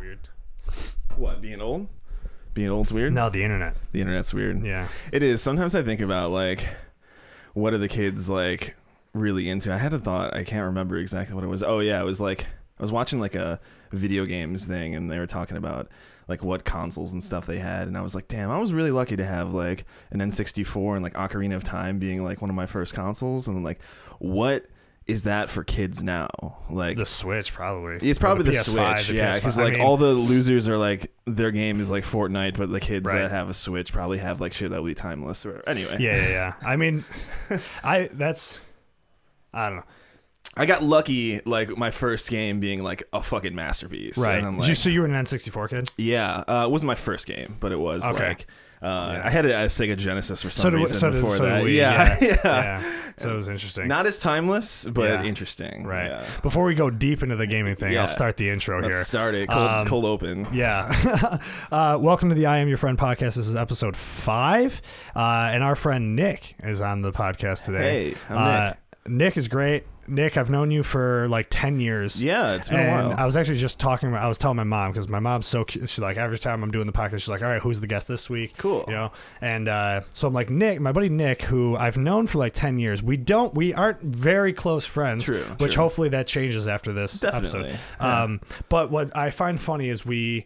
weird. What, being old? Being old's weird? No, the internet. The internet's weird. Yeah. It is. Sometimes I think about, like, what are the kids, like, really into? I had a thought. I can't remember exactly what it was. Oh, yeah. It was, like, I was watching, like, a video games thing, and they were talking about, like, what consoles and stuff they had. And I was like, damn, I was really lucky to have, like, an N64 and, like, Ocarina of Time being, like, one of my first consoles. And, like, what is that for kids now? Like the Switch, probably. It's probably the PS5, Switch, yeah, because like all the losers are like their game is like Fortnite, but the kids that have a Switch probably have like shit that will be timeless. Or anyway, yeah. I mean, I don't know. I got lucky, like my first game being like a fucking masterpiece. Right. And I'm like, so you were an N64 kid? Yeah, it wasn't my first game, but it was like. Yeah. I had a Sega Genesis for some reason before that. Yeah. So it was interesting. Not as timeless, but interesting. Right. Yeah. Before we go deep into the gaming thing, I'll start the intro here. Let's start it. Cold open. Yeah. Welcome to the I Am Your Friend podcast. This is episode 5. And our friend Nick is on the podcast today. Hey, I'm Nick. Nick is great. Nick, I've known you for like 10 years. Yeah, it's been a while. I was actually just I was telling my mom, because my mom's so cute. She's like, every time I'm doing the podcast, she's like, all right, who's the guest this week? Cool. You know? And so I'm like, Nick, my buddy Nick, who I've known for like 10 years, we aren't very close friends. True. Which hopefully that changes after this episode. Yeah. But what I find funny is we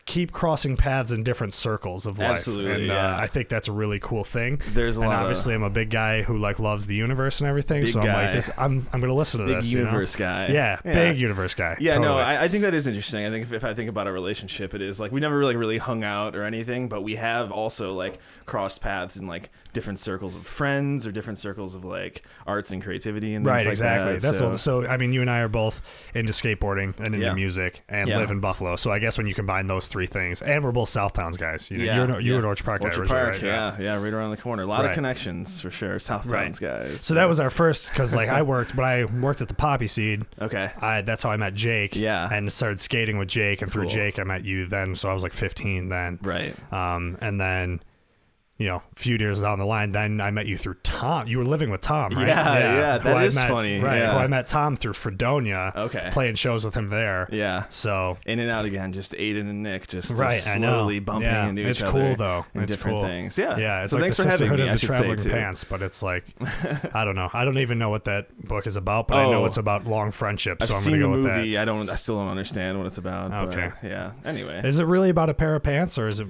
keep crossing paths in different circles of life. Absolutely, and I think that's a really cool thing. There's a lot. Obviously, I'm a big guy who like loves the universe and everything. Big so guy. I'm like, I'm going to listen to big this. Universe guy. Yeah, big universe guy. Yeah, totally. no, I think that is interesting. I think if I think about our relationship, it is like we never really hung out or anything, but we have also like crossed paths in like different circles of friends or different circles of like arts and creativity and things right, like exactly. that. That's so I mean, you and I are both into skateboarding and into music and live in Buffalo. So I guess when you combine those three things, and we're both Southtowns guys. You know, you're an Orchard Park guy. Orchard Park, right? yeah, right around the corner. A lot of connections for sure. Southtowns guys. So that was our first, because like I worked at the Poppy Seed. Okay. That's how I met Jake. Yeah. And started skating with Jake, and through Jake I met you then. So I was like 15 then. Right. And then, you know, a few years down the line, then I met you through Tom. You were living with Tom, right? Yeah, that is funny. Right, yeah. who I met Tom through Fredonia. Okay. Playing shows with him there. Yeah. So in and out again, just Aiden and Nick just right, slowly bumping into each other. It's cool though. In It's different cool. things. Yeah. Yeah. It's so like thanks the for having Sisterhood me. of I the should Traveling say too. Pants, but it's like I don't know. I don't even know what that book is about, but I know it's about long friendships. I've so I'm seen gonna the go with movie. that. I still don't understand what it's about. Okay. But, yeah. Anyway. Is it really about a pair of pants, or is it?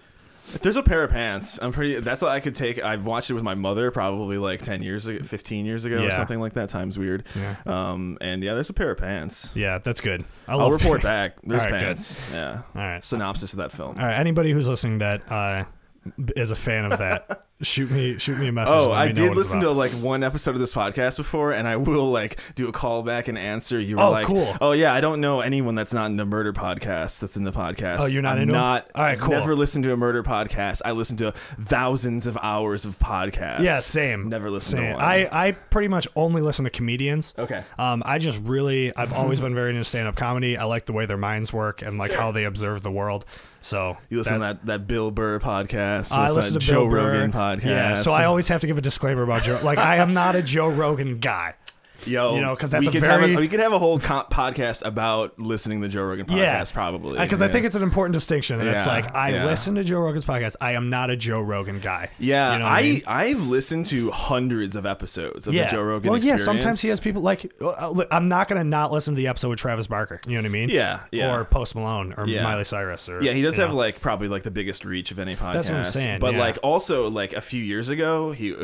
If there's a pair of pants, that's all I could take. I've watched it with my mother probably like 10 years ago, 15 years ago or something like that. Time's weird. Yeah. And there's a pair of pants. Yeah, that's good. I'll report back. There's All right, pants. good. Yeah. All right. Synopsis of that film. All right. Anybody who's listening that is a fan of that, shoot me a message. Oh, I did listen to like one episode of this podcast before, and I will like do a callback and answer. You were like, cool. Oh yeah, I don't know anyone that's not in a murder podcast that's in the podcast. Oh, you're not into All right, cool. Never listened to a murder podcast. I listen to thousands of hours of podcasts. Yeah, same. Never listened to one. I pretty much only listen to comedians. Okay. I've always been very into stand-up comedy. I like the way their minds work and like how they observe the world. So you listen to that Bill Burr podcast. I listen to Joe Bill Burr. Rogan podcast. Yeah, so I always have to give a disclaimer about Joe. Like, I am not a Joe Rogan guy. Yo, you know, because that's we could have a whole podcast about listening to Joe Rogan podcast, probably. Because I think it's an important distinction. And it's like, I yeah. listen to Joe Rogan's podcast. I am not a Joe Rogan guy. Yeah, you know what I mean? I've listened to hundreds of episodes of the Joe Rogan experience. Sometimes he has people like, I'm not going to not listen to the episode with Travis Barker. You know what I mean? Yeah. Or Post Malone or Miley Cyrus. Or, he does have like probably like the biggest reach of any podcast. That's what I'm saying. But like also like a few years ago, he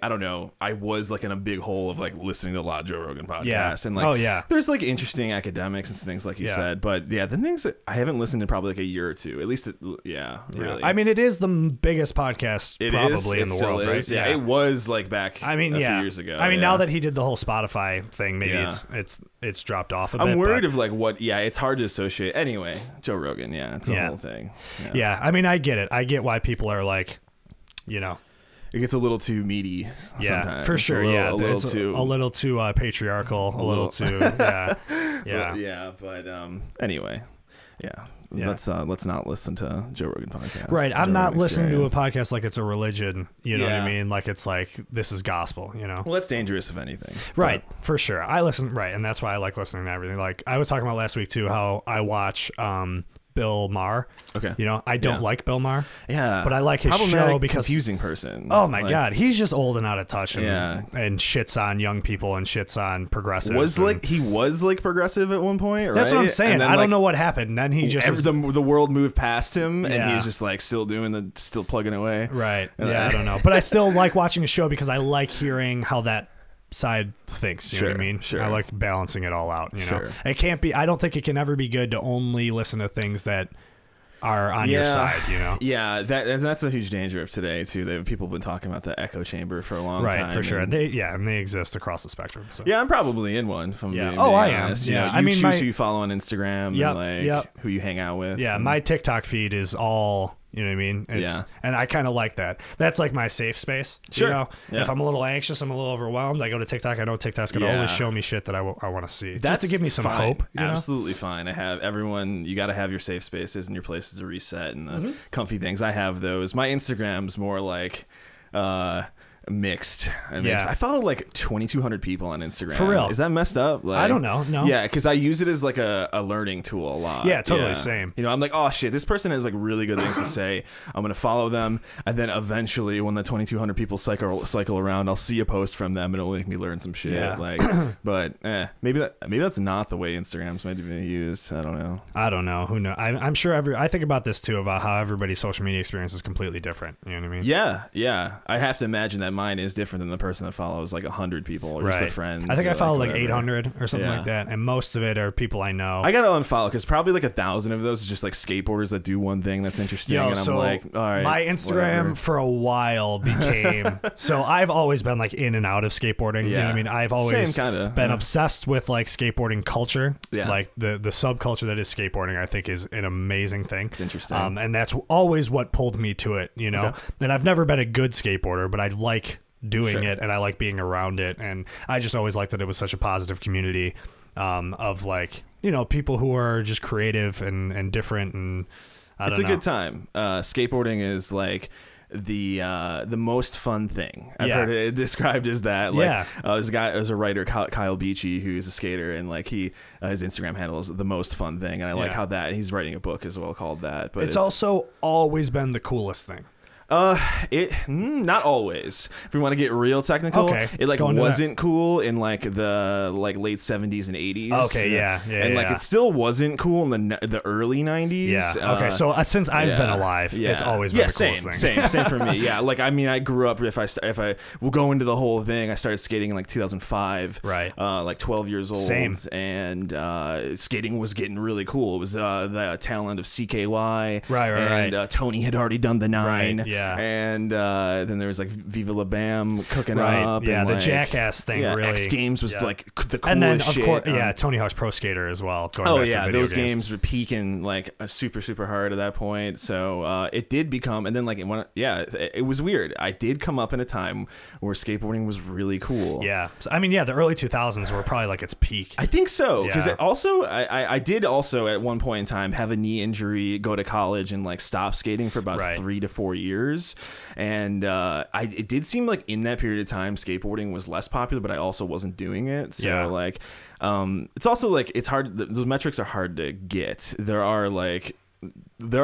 I don't know, I was like in a big hole of like listening to a lot of Joe Rogan podcasts. Yeah. And like, there's like interesting academics and things like you said, but the things that I haven't listened to probably like a year or two, at least. Really. I mean, it is the biggest podcast probably in the world, right? Yeah, it was like back. A few years ago. I mean, now that he did the whole Spotify thing, maybe it's dropped off a bit. I'm worried of like what. Yeah, it's hard to associate. Anyway, Joe Rogan. Yeah, it's a whole thing. Yeah, I mean, I get it. I get why people are like, you know. It gets a little too meaty. Yeah, sometimes. for sure. A little too patriarchal. A little too. Yeah. But anyway, let's not listen to Joe Rogan podcast. Right. I'm not listening to a podcast like it's a religion. You know what I mean? Like it's like this is gospel. You know. Well, that's dangerous if anything. Right. For sure. I listen. Right, and that's why I like listening to everything. Like I was talking about last week too, how I watch Bill Maher. Okay. You know, I don't like Bill Maher. Yeah. But I like his show because confusing person. Oh my God, he's just old and out of touch and shits on young people and shits on progressives. He was like progressive at one point, right? That's what I'm saying. I don't know what happened. And then he just the world moved past him and he's just like still plugging away. Right. Yeah, I don't know. But I still like watching the show because I like hearing how that side thinks, you know what I mean? Sure. I like balancing it all out, you know? Sure. It can't be, I don't think it can ever be good to only listen to things that are on your side, you know? Yeah, that's a huge danger of today, too. People have been talking about the echo chamber for a long time. Right, for sure. And they exist across the spectrum. So. Yeah, I'm probably in one, if I'm being honest. I am. You know, you choose who you follow on Instagram and who you hang out with. Yeah, my TikTok feed is all... You know what I mean? And I kind of like that. That's like my safe space. Sure. You know? If I'm a little anxious, I'm a little overwhelmed, I go to TikTok. I know TikTok's going to only show me shit that I want to see. That's just to give me some hope. You Absolutely fine. I have everyone, you got to have your safe spaces and your places to reset and the comfy things. I have those. My Instagram's more like... mixed. I follow like 2,200 people on Instagram. For real? Is that messed up? Like, I don't know. No. Yeah, because I use it as like a learning tool a lot. Yeah, totally. Same. You know, I'm like, oh shit, this person has like really good things to say. I'm gonna follow them, and then eventually, when the 2,200 people cycle around, I'll see a post from them, and it'll make me learn some shit. Yeah. Like, but maybe that's not the way Instagram's meant to be used. I don't know. Who knows? I'm sure I think about this too, about how everybody's social media experience is completely different. You know what I mean? Yeah. I have to imagine that mine is different than the person that follows like 100 people or just their friends. I think I follow like 800 or something like that, and most of it are people I know. I gotta unfollow because probably like 1,000 of those is just like skateboarders that do one thing that's interesting. And I'm like, all right. My Instagram for a while became so I've always been like in and out of skateboarding. You know what I mean? I've always been obsessed with like skateboarding culture. Yeah. Like the subculture that is skateboarding, I think is an amazing thing. It's interesting. And that's always what pulled me to it, you know? And I've never been a good skateboarder, but I like doing it and I like being around it, and I just always liked that it was such a positive community of like, you know, people who are just creative and different, and it's a good time. Skateboarding is like the most fun thing. I've heard it described as that. Like, there's a writer, Kyle Beachy, who's a skater, and like his Instagram handle is the most fun thing, and I like how that he's writing a book as well called that. But it's also always been the coolest thing. Not always. If we want to get real technical, it like wasn't cool in like the late 70s and 80s. Okay, and it still wasn't cool in the early 90s. Yeah. Okay, so since I've been alive, it's always been the coolest thing. Same for me. Yeah, like I mean, I grew up. If I will go into the whole thing, I started skating in like 2005. Right. Like 12 years old. Same. And skating was getting really cool. It was the talent of CKY. Right. And Tony had already done the 9. Right. Yeah. And then there was like Viva La Bam cooking up. Yeah, and the like, Jackass thing really. X Games was like the coolest and then, of shit. Course, Tony Hawk's Pro Skater as well. Those games were peaking like super hard at that point. So it did become, and then like it was weird. I did come up in a time where skateboarding was really cool. Yeah, so, I mean, the early 2000s were probably like its peak. I think so, because I did also at one point in time have a knee injury, go to college, and like stop skating for about 3 to 4 years. And it did seem like in that period of time skateboarding was less popular, but I also wasn't doing it. So like it's also like it's hard, those metrics are hard to get. There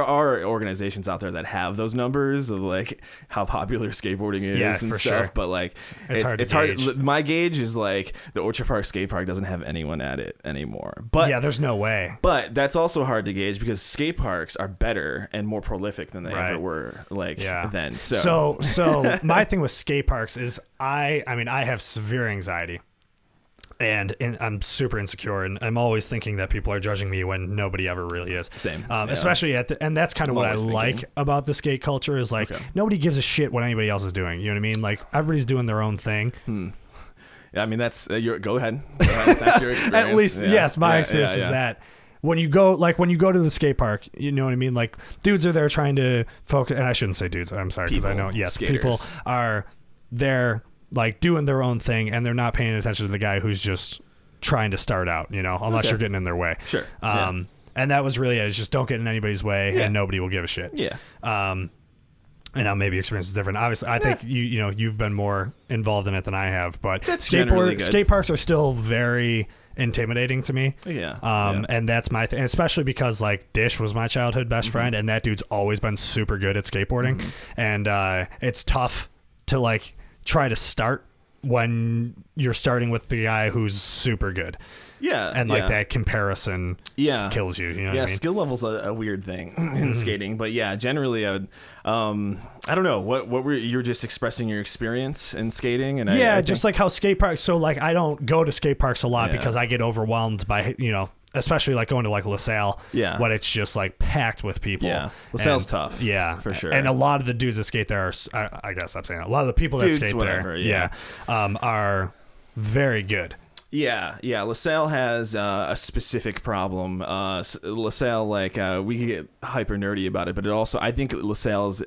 are organizations out there that have those numbers of like how popular skateboarding is and stuff, sure. But like it's hard. My gauge is like the Orchard Park skate park doesn't have anyone at it anymore. But there's no way. But that's also hard to gauge because skate parks are better and more prolific than they ever were then. So my thing with skate parks is I mean I have severe anxiety. And I'm super insecure, and I'm always thinking that people are judging me when nobody ever really is. Same. Especially and that's kind of what I like about the skate culture is like nobody gives a shit what anybody else is doing. You know what I mean? Like everybody's doing their own thing. Yeah, I mean that's go ahead. That's your experience. At least yes, my experience is that. When you go to the skate park, you know what I mean? Like dudes are there trying to focus, and I shouldn't say dudes. I'm sorry because I know skaters. People are there like doing their own thing, and they're not paying attention to the guy who's just trying to start out, you know, unless you're getting in their way. Sure. And that was really it. It's just don't get in anybody's way, and nobody will give a shit. Yeah. And now maybe your experience is different. Obviously, I think you've been more involved in it than I have, but skate parks are still very intimidating to me. And that's my thing, especially because like Dish was my childhood best friend, and that dude's always been super good at skateboarding, and it's tough to like try to start when you're starting with the guy who's super good. And like that comparison kills you. You know what I mean? Skill level's a weird thing in skating, but generally I would I don't know, what were you were just expressing your experience in skating, and I just like how skate parks. So like I don't go to skate parks a lot because I get overwhelmed by, you know, especially like going to like LaSalle, when it's just like packed with people. LaSalle's tough. For sure. And And a lot of the dudes that skate there are, I guess I'm saying, a lot of the people that skate there, are very good. LaSalle has a specific problem. LaSalle, like, we get hyper nerdy about it, but it also, I think LaSalle is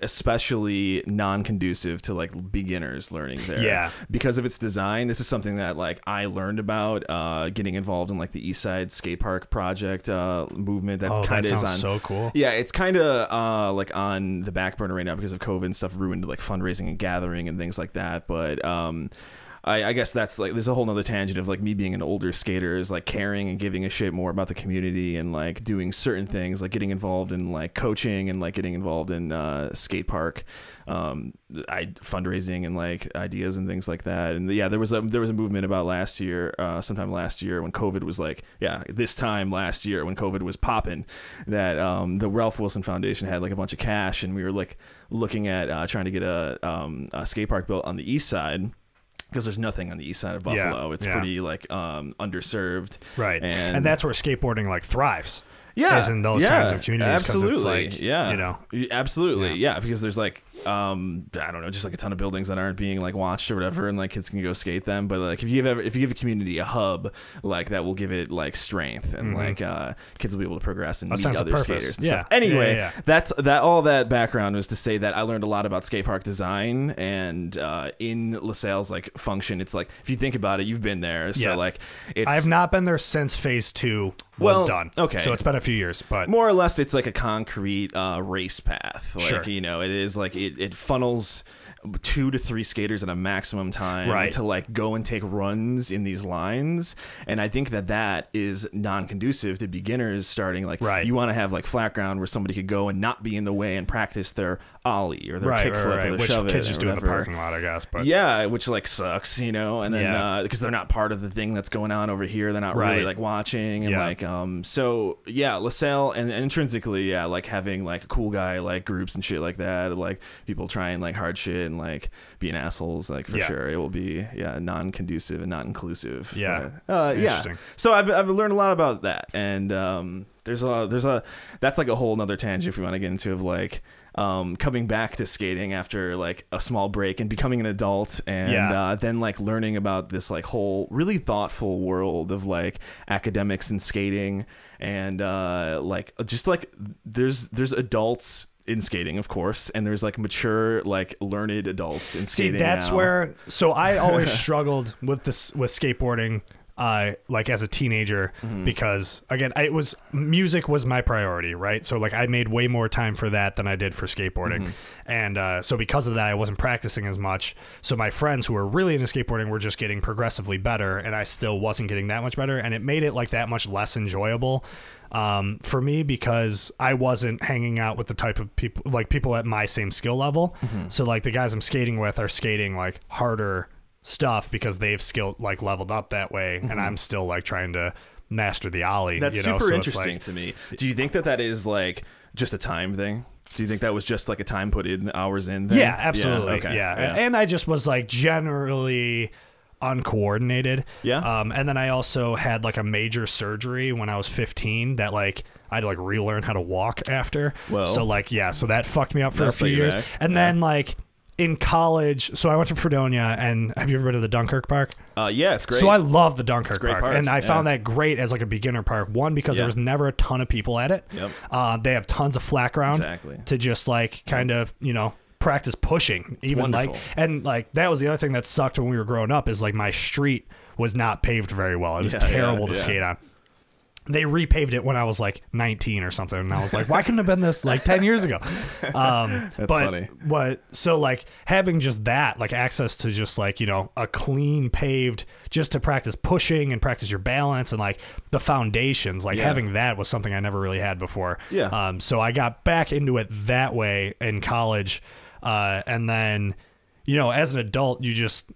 especially non-conducive to like beginners learning there. Because of its design. This is something that like I learned about getting involved in like the East Side Skate Park project movement. That kind of is on. So cool. It's kind of like on the back burner right now because of COVID and stuff ruined like fundraising and gathering and things like that. But I guess that's like, there's a whole nother tangent of like me being an older skater is like caring and giving a shit more about the community and like doing certain things, like getting involved in like coaching and like getting involved in skate park fundraising and like ideas and things like that. And there was a movement about last year, sometime last year when COVID was like, this time last year when COVID was popping, that the Ralph Wilson Foundation had like a bunch of cash, and we were like looking at trying to get a skate park built on the east side, because there's nothing on the east side of Buffalo. It's pretty like underserved, and that's where skateboarding like thrives. Is in those kinds of communities. Absolutely. It's like, you know, absolutely. Because there's like I don't know, just like a ton of buildings that aren't being like watched or whatever, and like kids can go skate them. But like if you give a community a hub, like that will give it like strength, and like kids will be able to progress and meet other skaters and stuff. Anyway, that's all that background was to say that I learned a lot about skate park design, and in LaSalle's like function, it's like, if you think about it, you've been there, so like it's, I have not been there since phase 2 was done. Okay, so it's been a few years, but more or less it's like a concrete race path. Like, you know, it is like it funnels 2 to 3 skaters at a maximum time to like go and take runs in these lines, and I think that is non-conducive to beginners starting. Like, you want to have like flat ground where somebody could go and not be in the way and practice their ollie or their kickflip or their shove it, kids just do in the parking lot, I guess. But which like sucks, you know. And then because they're not part of the thing that's going on over here, they're not really like watching, and like so LaSalle, and intrinsically like having like cool guy like groups and shit like that, like people trying like hard shit and like being assholes, like for sure it will be non-conducive and not inclusive. So I've learned a lot about that, and there's a that's like a whole nother tangent if we want to get into, of like coming back to skating after like a small break and becoming an adult, and then like learning about this like whole really thoughtful world of like academics and skating, and like just like there's adults in skating, of course, and there's like mature, like learned adults in skating. See, that's now. where, so I always struggled with skateboarding like as a teenager, because again, music was my priority, right? So like I made way more time for that than I did for skateboarding, and so because of that I wasn't practicing as much. So my friends who were really into skateboarding were just getting progressively better, and I still wasn't getting that much better, and it made it like that much less enjoyable for me, because I wasn't hanging out with the type of people at my same skill level. So like the guys I'm skating with are skating like harder stuff because they've leveled up that way, and I'm still like trying to master the ollie. That's super interesting to me. Do you think that is like just a time thing? Do you think that was just like a time put in, hours in thing? Yeah, absolutely. And I just was like generally uncoordinated. And then I also had like a major surgery when I was 15 that like I had to like relearn how to walk after. So like so that fucked me up for a few years. And then like in college, so I went to Fredonia, and have you ever been to the Dunkirk Park? It's great. So I love the Dunkirk park, and I found that great as like a beginner park. One, because there was never a ton of people at it. They have tons of flat ground to just like kind of, you know, practice pushing. It's even wonderful. And like that was the other thing that sucked when we were growing up, is like my street was not paved very well. It was terrible to skate on. they repaved it when I was like 19 or something, and I was like, why couldn't it have been this like 10 years ago? That's funny. So like having just that, like access to just like, you know, a clean paved, just to practice pushing and practice your balance and like the foundations, like having that was something I never really had before. Yeah. So I got back into it that way in college, and then, you know, as an adult, you just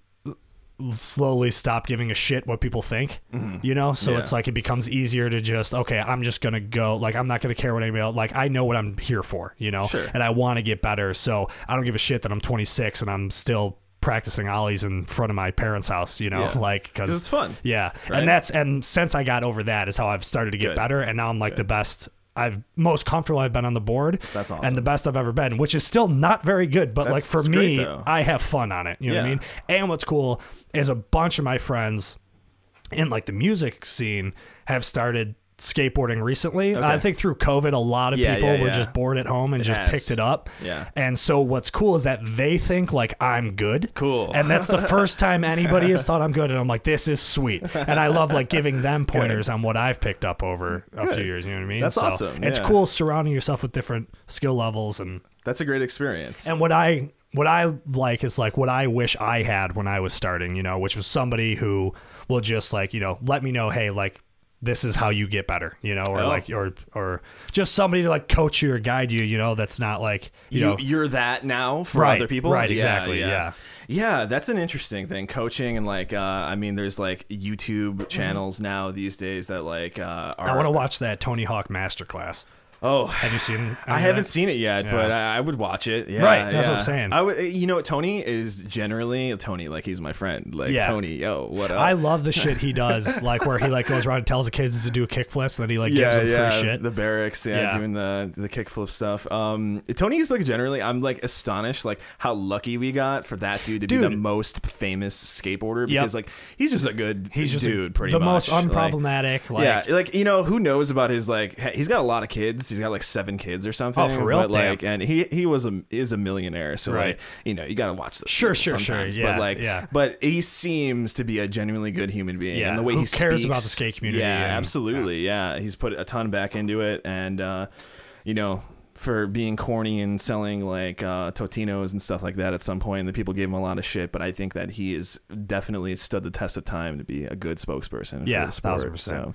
slowly stop giving a shit what people think, you know? So it's like, it becomes easier to just, okay, I'm just going to go, like, I'm not going to care what anybody else, like, I know what I'm here for, you know? Sure. And I want to get better. So I don't give a shit that I'm 26 and I'm still practicing ollies in front of my parents' house, you know, like, cause it's fun. Yeah. Right? And since I got over that is how I've started to get better. And now I'm like the best, most comfortable I've been on the board. That's awesome. And the best I've ever been, which is still not very good, but like for me, great, I have fun on it. You know what I mean? And what's cool is a bunch of my friends in like the music scene have started skateboarding recently. Okay. I think through COVID, a lot of people were just bored at home and just picked it up. Yeah. And so what's cool is that they think like I'm good. Cool. And that's the first time anybody has thought I'm good. And I'm like, this is sweet. And I love like giving them pointers on what I've picked up over a few years. You know what I mean? That's awesome. It's cool surrounding yourself with different skill levels, and that's a great experience. And what I like is like what I wish I had when I was starting, you know, which was somebody who will just like, you know, let me know, hey, like, this is how you get better, you know, or like, or just somebody to like coach you or guide you, you know, that's not like, you know, you're that now for other people. Right. Exactly. Yeah. Yeah. That's an interesting thing. Coaching and like, I mean, there's like YouTube channels now these days that like, I want to watch that Tony Hawk masterclass. Oh, have you seen? I haven't seen it yet, but I would watch it. Yeah, right. That's what I'm saying. I would. You know, Tony is generally Tony. Like he's my friend. Like Tony, yo, what up? I love the shit he does. Like where he like goes around and tells the kids to do kickflips, and then he like gives them free shit. The barracks, doing the kickflip stuff. Tony's like generally, I'm like astonished like how lucky we got for that dude to be the most famous skateboarder, because like he's just a good dude, pretty much. The most unproblematic. Like you know, who knows about his like he's got a lot of kids. He's got like 7 kids or something. Oh, for real? But like, and he is a millionaire. So like, you know, you got to watch this. Sure. Yeah, but like, but he seems to be a genuinely good human being. Yeah. And the way he cares speaks, about the skate community. Yeah, absolutely. Yeah. He's put a ton back into it, and you know, for being corny and selling like Totinos and stuff like that at some point, the people gave him a lot of shit, but I think that he is definitely stood the test of time to be a good spokesperson for the sport. 1000%. So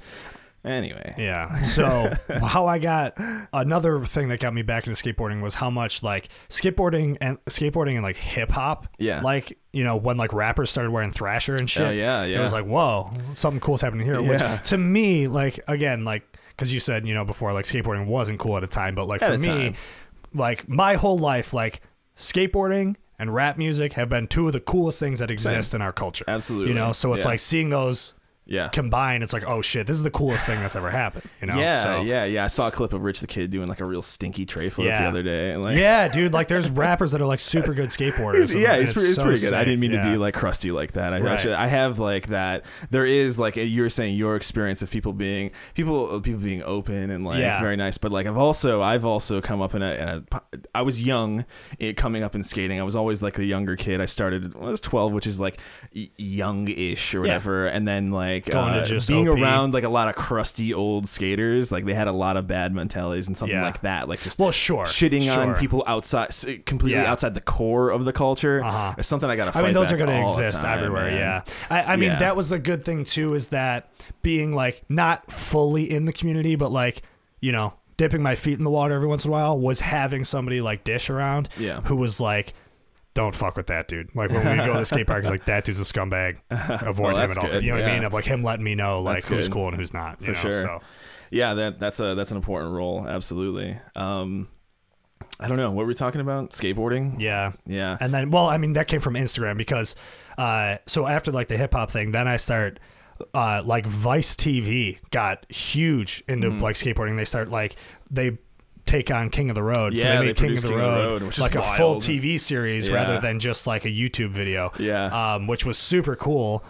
anyway, so how I got another thing that got me back into skateboarding was how much like skateboarding and like hip hop, like, you know, when like rappers started wearing Thrasher and shit, it was like, whoa, something cool's happening here. Which to me, like, again, like, because you said, you know, before, like skateboarding wasn't cool at a time, but like for me, like my whole life, like skateboarding and rap music have been two of the coolest things that exist in our culture. Absolutely. You know, so it's like seeing those combined, it's like, oh shit, this is the coolest thing that's ever happened, you know? I saw a clip of Rich the Kid doing like a real stinky tray flip the other day, and like dude, like there's rappers that are like super good skateboarders. It's pretty good. I didn't mean to be like crusty like that. I have like that. There is like you're saying your experience of people being open and like very nice, but like I've also come up I was young coming up in skating. I was always like a younger kid. I started when I was 12, which is like young-ish or whatever, and then like going to just being around like a lot of crusty old skaters, like they had a lot of bad mentalities and something like that, like just shitting on people outside, completely outside the core of the culture. It's something I gotta fight. I mean, those back are gonna all exist the time, everywhere. man. I mean, that was the good thing too, is that being like not fully in the community, but like, you know, dipping my feet in the water every once in a while, was having somebody like Dish around who was like, don't fuck with that dude. Like when we go to the skate park, it's like, that dude's a scumbag. Avoid him at all. You know what I mean? Of like him letting me know like who's cool and who's not. For sure. So. Yeah, that's an important role. Absolutely. I don't know. What were we talking about? Skateboarding? Yeah. Yeah. And then, well, I mean, that came from Instagram because so after like the hip hop thing, then I start like Vice TV got huge into like skateboarding. They start like, they take on King of the Road. So they made King of the Road like a full TV series rather than just like a YouTube video. Which was super cool.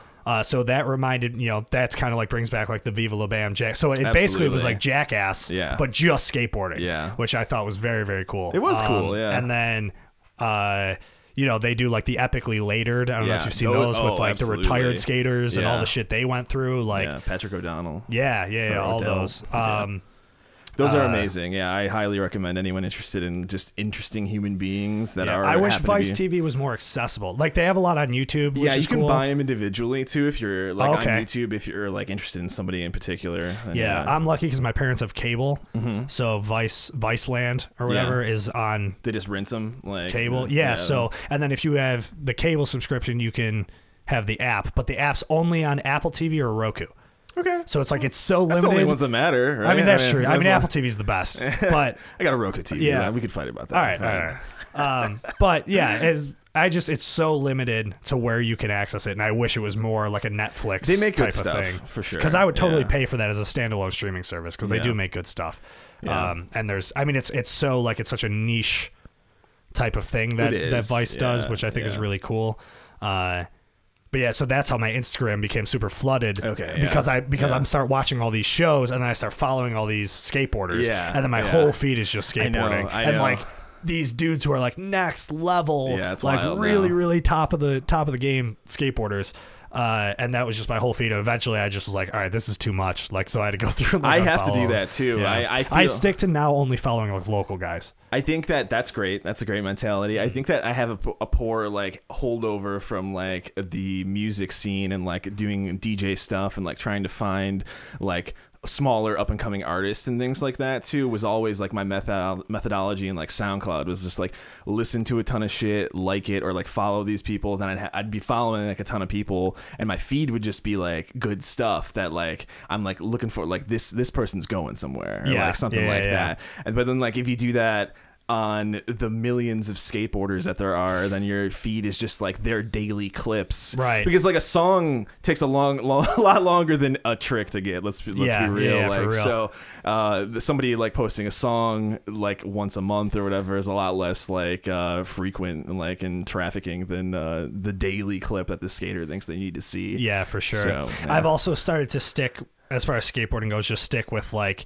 So that reminded, you know, that's kind of like brings back like the Viva La Bam Jack. So it basically was like Jackass, but just skateboarding, which I thought was very, very cool. It was cool, yeah. And then, you know, they do like the epically latered. I don't know if you've seen those with like absolutely. the retired skaters and all the shit they went through. Like Patrick O'Donnell. Yeah, all those. Those are amazing. Yeah, I highly recommend anyone interested in just interesting human beings that are. I wish Vice TV was more accessible. Like they have a lot on YouTube. Which yeah, is you can cool. buy them individually too if you're like on YouTube. If you're like interested in somebody in particular. Yeah, I'm lucky because my parents have cable, so Viceland or whatever is on. They just rinse them like cable. So and then if you have the cable subscription, you can have the app, but the app's only on Apple TV or Roku. Okay. So it's like it's so limited. That's the only ones that matter, right? I mean, that's true. I mean, Apple TV's the best, but I got a Roku TV. Yeah, we could fight about that. All right. But yeah, it's so limited to where you can access it, and I wish it was more like a Netflix. They make type good stuff of thing. For sure. Because I would totally pay for that as a standalone streaming service because they do make good stuff. Yeah. And there's, I mean, it's so like it's such a niche type of thing that Vice does, which I think is really cool. But yeah, so that's how my Instagram became super flooded. Okay. Because I'm start watching all these shows and then I start following all these skateboarders. Yeah. And then my whole feed is just skateboarding. I know. And like these dudes who are like next level, it's like wild really top of the game skateboarders. And that was just my whole feed. And eventually I just was like, all right, this is too much. Like, so I had to go through and I have to do that too. Yeah. I stick to now only following like local guys. I think that's great. That's a great mentality. I think that I have a poor like holdover from like the music scene and like doing DJ stuff and like trying to find like smaller up and coming artists and things like that too was always like my methodology and like SoundCloud was just like listen to a ton of shit, like it, or like follow these people. Then I'd be following like a ton of people and my feed would just be like good stuff that like I'm like looking for like this person's going somewhere or like something like that. And but then like if you do that on the millions of skateboarders that there are, then your feed is just like their daily clips, right? Because like a song takes a lot longer than a trick to get. Let's be real. Like so, somebody like posting a song like once a month or whatever is a lot less like frequent and like in trafficking than the daily clip that the skater thinks they need to see. Yeah, for sure. So, I've also started to stick, as far as skateboarding goes, just stick with like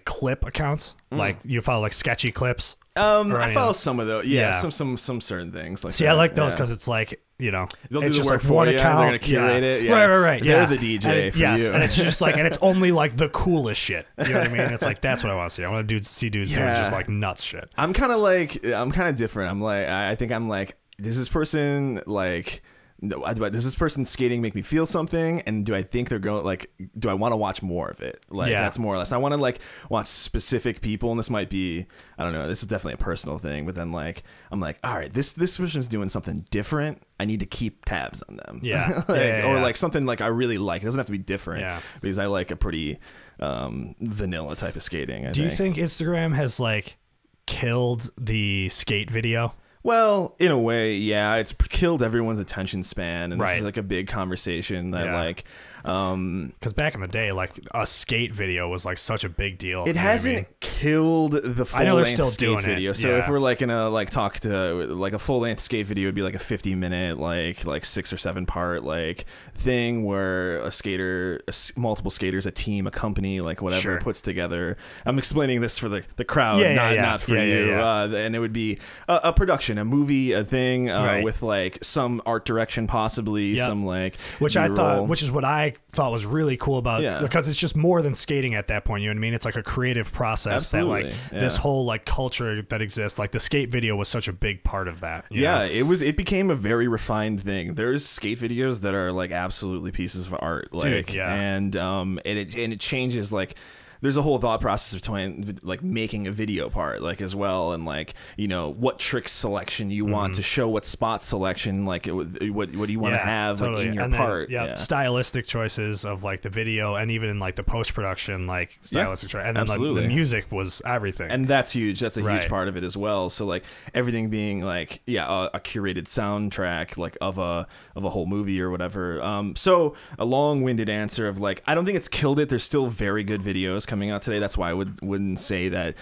clip accounts. Like you follow like sketchy clips. I follow some of those. Some certain things like. See, I like those because it's like, you know, they'll do it's the just work like for one you. account. They're gonna curate it. Yeah. Right. They're the DJ for you. And it's just like, and it's only like the coolest shit. You know what I mean? It's like that's what I want to see. I want to see dudes doing just like nuts shit. I'm kind of different. I'm like, I think I'm like, does this person like. Does this person skating make me feel something? And do I think they're going like? Do I want to watch more of it? Like that's more or less. I want to like watch specific people, and this might be I don't know. This is definitely a personal thing. But then like I'm like, all right, this person's doing something different. I need to keep tabs on them. Or like something like I really like. It doesn't have to be different. Because I like a pretty vanilla type of skating. Do you think Instagram has like killed the skate video? Well, in a way, yeah, it's killed everyone's attention span, and this is like a big conversation that like, because back in the day, like a skate video was like such a big deal. It hasn't killed the full-length skate video. So if we're like gonna like talk to like a full-length skate video, would be like a 50-minute like 6 or 7 part like thing where a skater, multiple skaters, a team, a company, like whatever puts together. I'm explaining this for the crowd, not for you. And it would be a production. A movie, a thing with like some art direction, possibly some like which is what I thought was really cool about because it's just more than skating at that point. You know what I mean? It's like a creative process that like this whole like culture that exists. Like the skate video was such a big part of that. You know? It became a very refined thing. There's skate videos that are like absolutely pieces of art, like dude, and it changes like. There's a whole thought process between like making a video part like as well, and like you know what trick selection you want to show, what spot selection, like what do you want to have like in your part. Stylistic choices of like the video, and even in like the post production, like stylistic choice, and then like, the music was everything, and that's huge. That's a huge part of it as well. So like everything being like a curated soundtrack like of a whole movie or whatever. So a long-winded answer of like I don't think it's killed it. There's still very good videos coming out today. That's why I wouldn't say that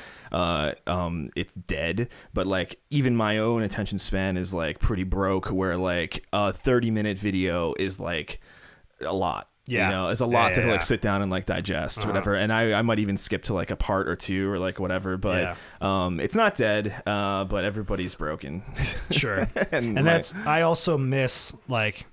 it's dead, but like even my own attention span is like pretty broke, where like a 30-minute video is like a lot. Yeah. You know, it's a lot to like sit down and like digest or whatever. And I might even skip to like a part or two or like whatever, but it's not dead, but everybody's broken. Sure. and that's, I also miss like,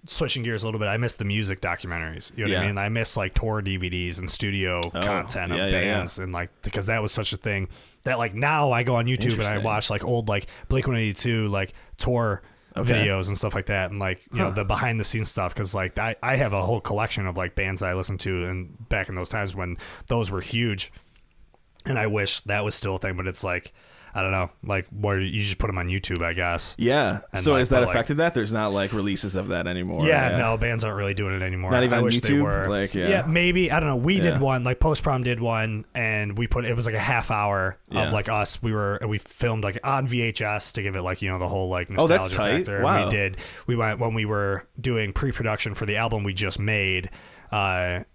switching gears a little bit, I miss the music documentaries. You know what I mean? I miss like tour DVDs and studio content of bands and like, because that was such a thing that like now I go on YouTube and I watch like old like Blink-182 like tour videos and stuff like that, and like you know the behind the scenes stuff, because like I have a whole collection of like bands that I listened to and back in those times when those were huge, and I wish that was still a thing, but it's like I don't know, like where you just put them on YouTube, I guess. Yeah. And so like, has that affected that? There's not like releases of that anymore. Yeah, no, bands aren't really doing it anymore. Not even I on wish YouTube. They were. Like, yeah, maybe, I don't know. We did one, like Post Prom did one, and we put it was like a half hour of like us. We filmed like on VHS to give it like you know the whole like nostalgia that's tight. factor. Wow. We went when we were doing pre-production for the album we just made.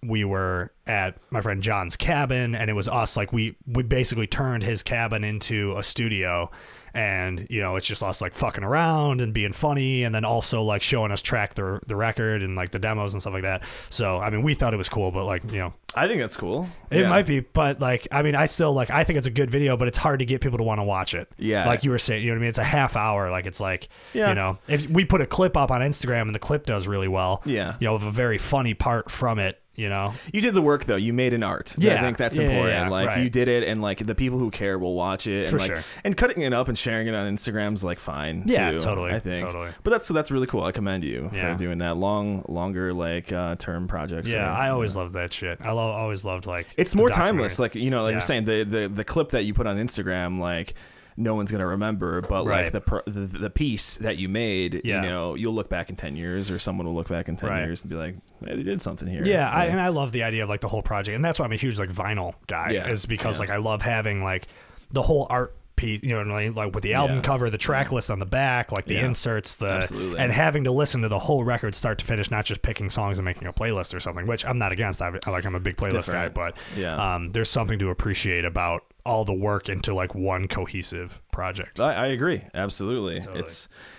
We were at my friend John's cabin, and it was us. Like we basically turned his cabin into a studio, and you know it's just us like fucking around and being funny, and then also like showing us track the record and like the demos and stuff like that. So I mean, we thought it was cool, but like you know, I think that's cool. It might be, but like I mean, I still like I think it's a good video, but it's hard to get people to want to watch it. Yeah, like you were saying, you know what I mean? It's a half hour. Like it's like you know, if we put a clip up on Instagram and the clip does really well, you know, of a very funny part from it. You know, you did the work though. You made an art. I think that's important. Like you did it, and like the people who care will watch it. And like, and cutting it up and sharing it on Instagram's like fine. Yeah, too, totally. I think. Totally. But that's really cool. I commend you for doing that longer like term projects. Yeah, I always loved that shit. I always loved like it's more timeless. Like you know, like you're saying the clip that you put on Instagram, like. No one's gonna remember, but like the piece that you made, you know, you'll look back in 10 years, or someone will look back in 10 years and be like, hey, they did something here. Yeah, and I love the idea of like the whole project, and that's why I'm a huge like vinyl guy, is because like I love having like the whole art piece, you know, like with the album cover, the track list on the back, like the inserts, and having to listen to the whole record start to finish, not just picking songs and making a playlist or something, which I'm not against. I'm a big playlist guy, but there's something to appreciate about all the work into like one cohesive project. I agree. Absolutely. Totally.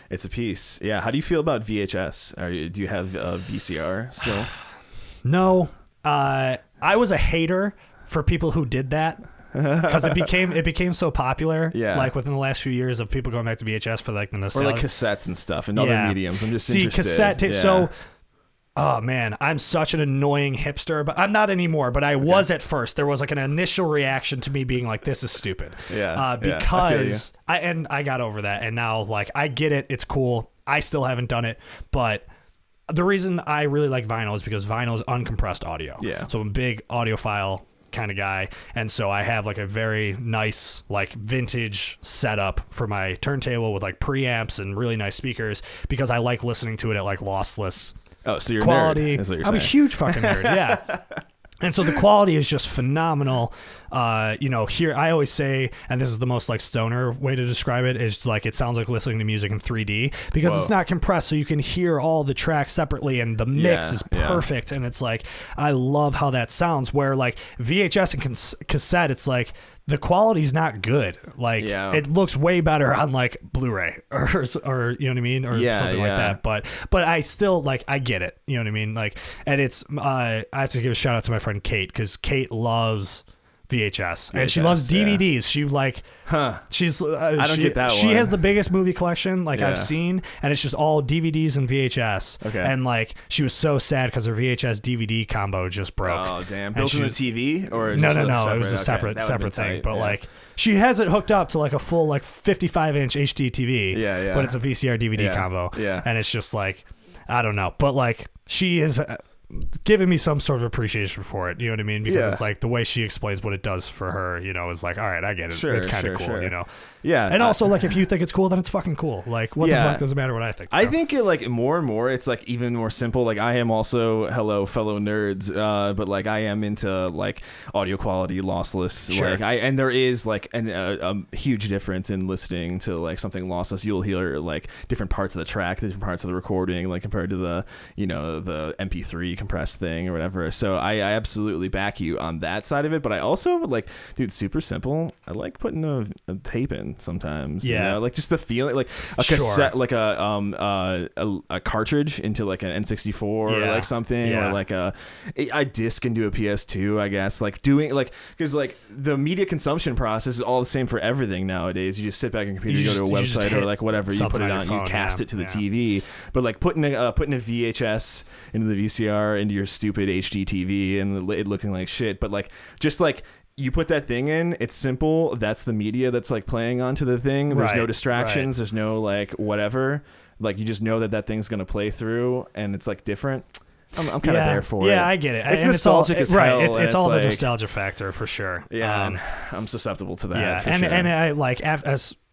It's a piece. Yeah. How do you feel about VHS? Do you have a VCR still? No. I was a hater for people who did that. Because it became so popular, like within the last few years of people going back to VHS for like the nostalgia, or like cassettes and stuff and other mediums. I'm just interested. Cassette. So, oh man, I'm such an annoying hipster, but I'm not anymore. But I was at first. There was like an initial reaction to me being like, "This is stupid." Because I got over that, and now like I get it. It's cool. I still haven't done it, but. The reason I really like vinyl is because vinyl is uncompressed audio. Yeah. So I'm a big audiophile kind of guy, and so I have like a very nice like vintage setup for my turntable with like preamps and really nice speakers, because I like listening to it at like lossless so you're quality. A nerd, is what you're I'm saying. A huge fucking nerd. Yeah. And so the quality is just phenomenal. You know, here I always say, and this is the most like stoner way to describe it, is like it sounds like listening to music in 3D, because it's not compressed, so you can hear all the tracks separately, and the mix is perfect. And it's like I love how that sounds. Where like VHS and cassette, it's like the quality's not good. Like it looks way better on like Blu-ray or you know what I mean, or something like that. But I still like I get it. You know what I mean? Like, and it's I have to give a shout out to my friend Kate, because Kate loves VHS, and she loves DVDs. She like, she's I don't get that one. She has the biggest movie collection like I've seen, and it's just all DVDs and VHS. Okay. And like she was so sad because her VHS DVD combo just broke. Oh damn! Built in the TV or no, it was a separate thing. But like she has it hooked up to like a full like 55-inch HD TV. Yeah. But it's a VCR DVD combo. Yeah. And it's just like I don't know, but like she is. Giving me some sort of appreciation for it, you know what I mean? Because it's like the way she explains what it does for her, you know, is like, all right, I get it. It's kind of cool, you know? Yeah. And also, like, if you think it's cool, then it's fucking cool. Like, what the fuck does it matter what I think? So. I think it, like, more and more, it's, like, even more simple. Like, I am also, hello, fellow nerds, but, like, I am into, like, audio quality, lossless. Like, and there is, like, a huge difference in listening to, like, something lossless. You'll hear, like, different parts of the track, different parts of the recording, like, compared to the, you know, the MP3 compressed thing or whatever. So I absolutely back you on that side of it. But I also like, dude, super simple. I like putting a tape in sometimes. Yeah. You know? Like just the feeling, like a cassette, like a cartridge into like an N64 or like something, or like a disc into a PS2, I guess. Like doing like, because like the media consumption process is all the same for everything nowadays. You just sit back on your computer, you go to a website or like whatever, you put it on, phone, you cast it to the TV. But like putting a VHS into the VCR into your stupid HD TV and it looking like shit, but like just like you put that thing in, it's simple, that's the media that's like playing onto the thing. There's no distractions, there's no like whatever, like you just know that thing's gonna play through and it's like different. I'm kind of there for it. Yeah, I get it. It's nostalgic as hell. It's all the nostalgia factor for sure. Yeah, I'm susceptible to that. Yeah, and sure. and I like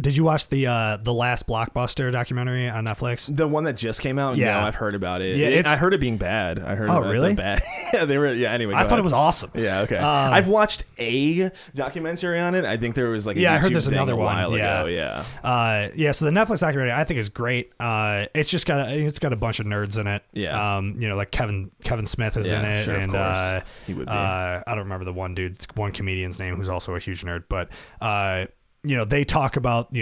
did you watch the last Blockbuster documentary on Netflix? The one that just came out? Yeah, no, I've heard about it. Yeah, I heard it being bad. I heard. Oh, really? Bad. Yeah, they were. Yeah. Anyway, I thought it was awesome. Yeah. Okay. I've watched a documentary on it. I think there was like a I heard YouTube there's another one. While ago. Yeah. So the Netflix documentary I think is great. It's got a bunch of nerds in it. Yeah. Like Kevin Smith is in it, sure, and of course. He would be. I don't remember the one comedian's name who's also a huge nerd, but they talk about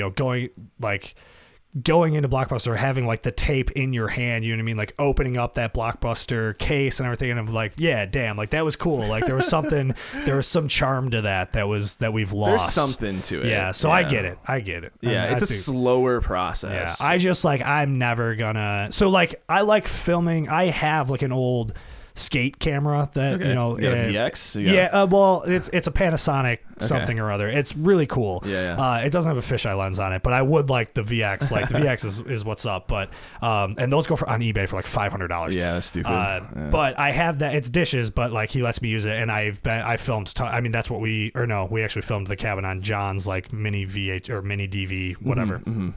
going into Blockbuster, having like the tape in your hand, you know what I mean, like opening up that Blockbuster case and everything, and I'm like, yeah, damn, like that was cool. Like there was some charm to that we've lost. There's something to it. Yeah, so I get it. Yeah, it's a slower process. Yeah, I just like, I'm never gonna. So like, I like filming. I have like an old skate camera that you know, a VX. Well, it's a Panasonic something or other. It's really cool. It doesn't have a fisheye lens on it, but I would like the VX. Like the VX is what's up. But and those go on eBay for like $500. Yeah, that's stupid. But I have that. It's dishes, but like he lets me use it, and I filmed. I mean, that's what we actually filmed the cabin on John's like mini VH or mini DV whatever. Mm-hmm.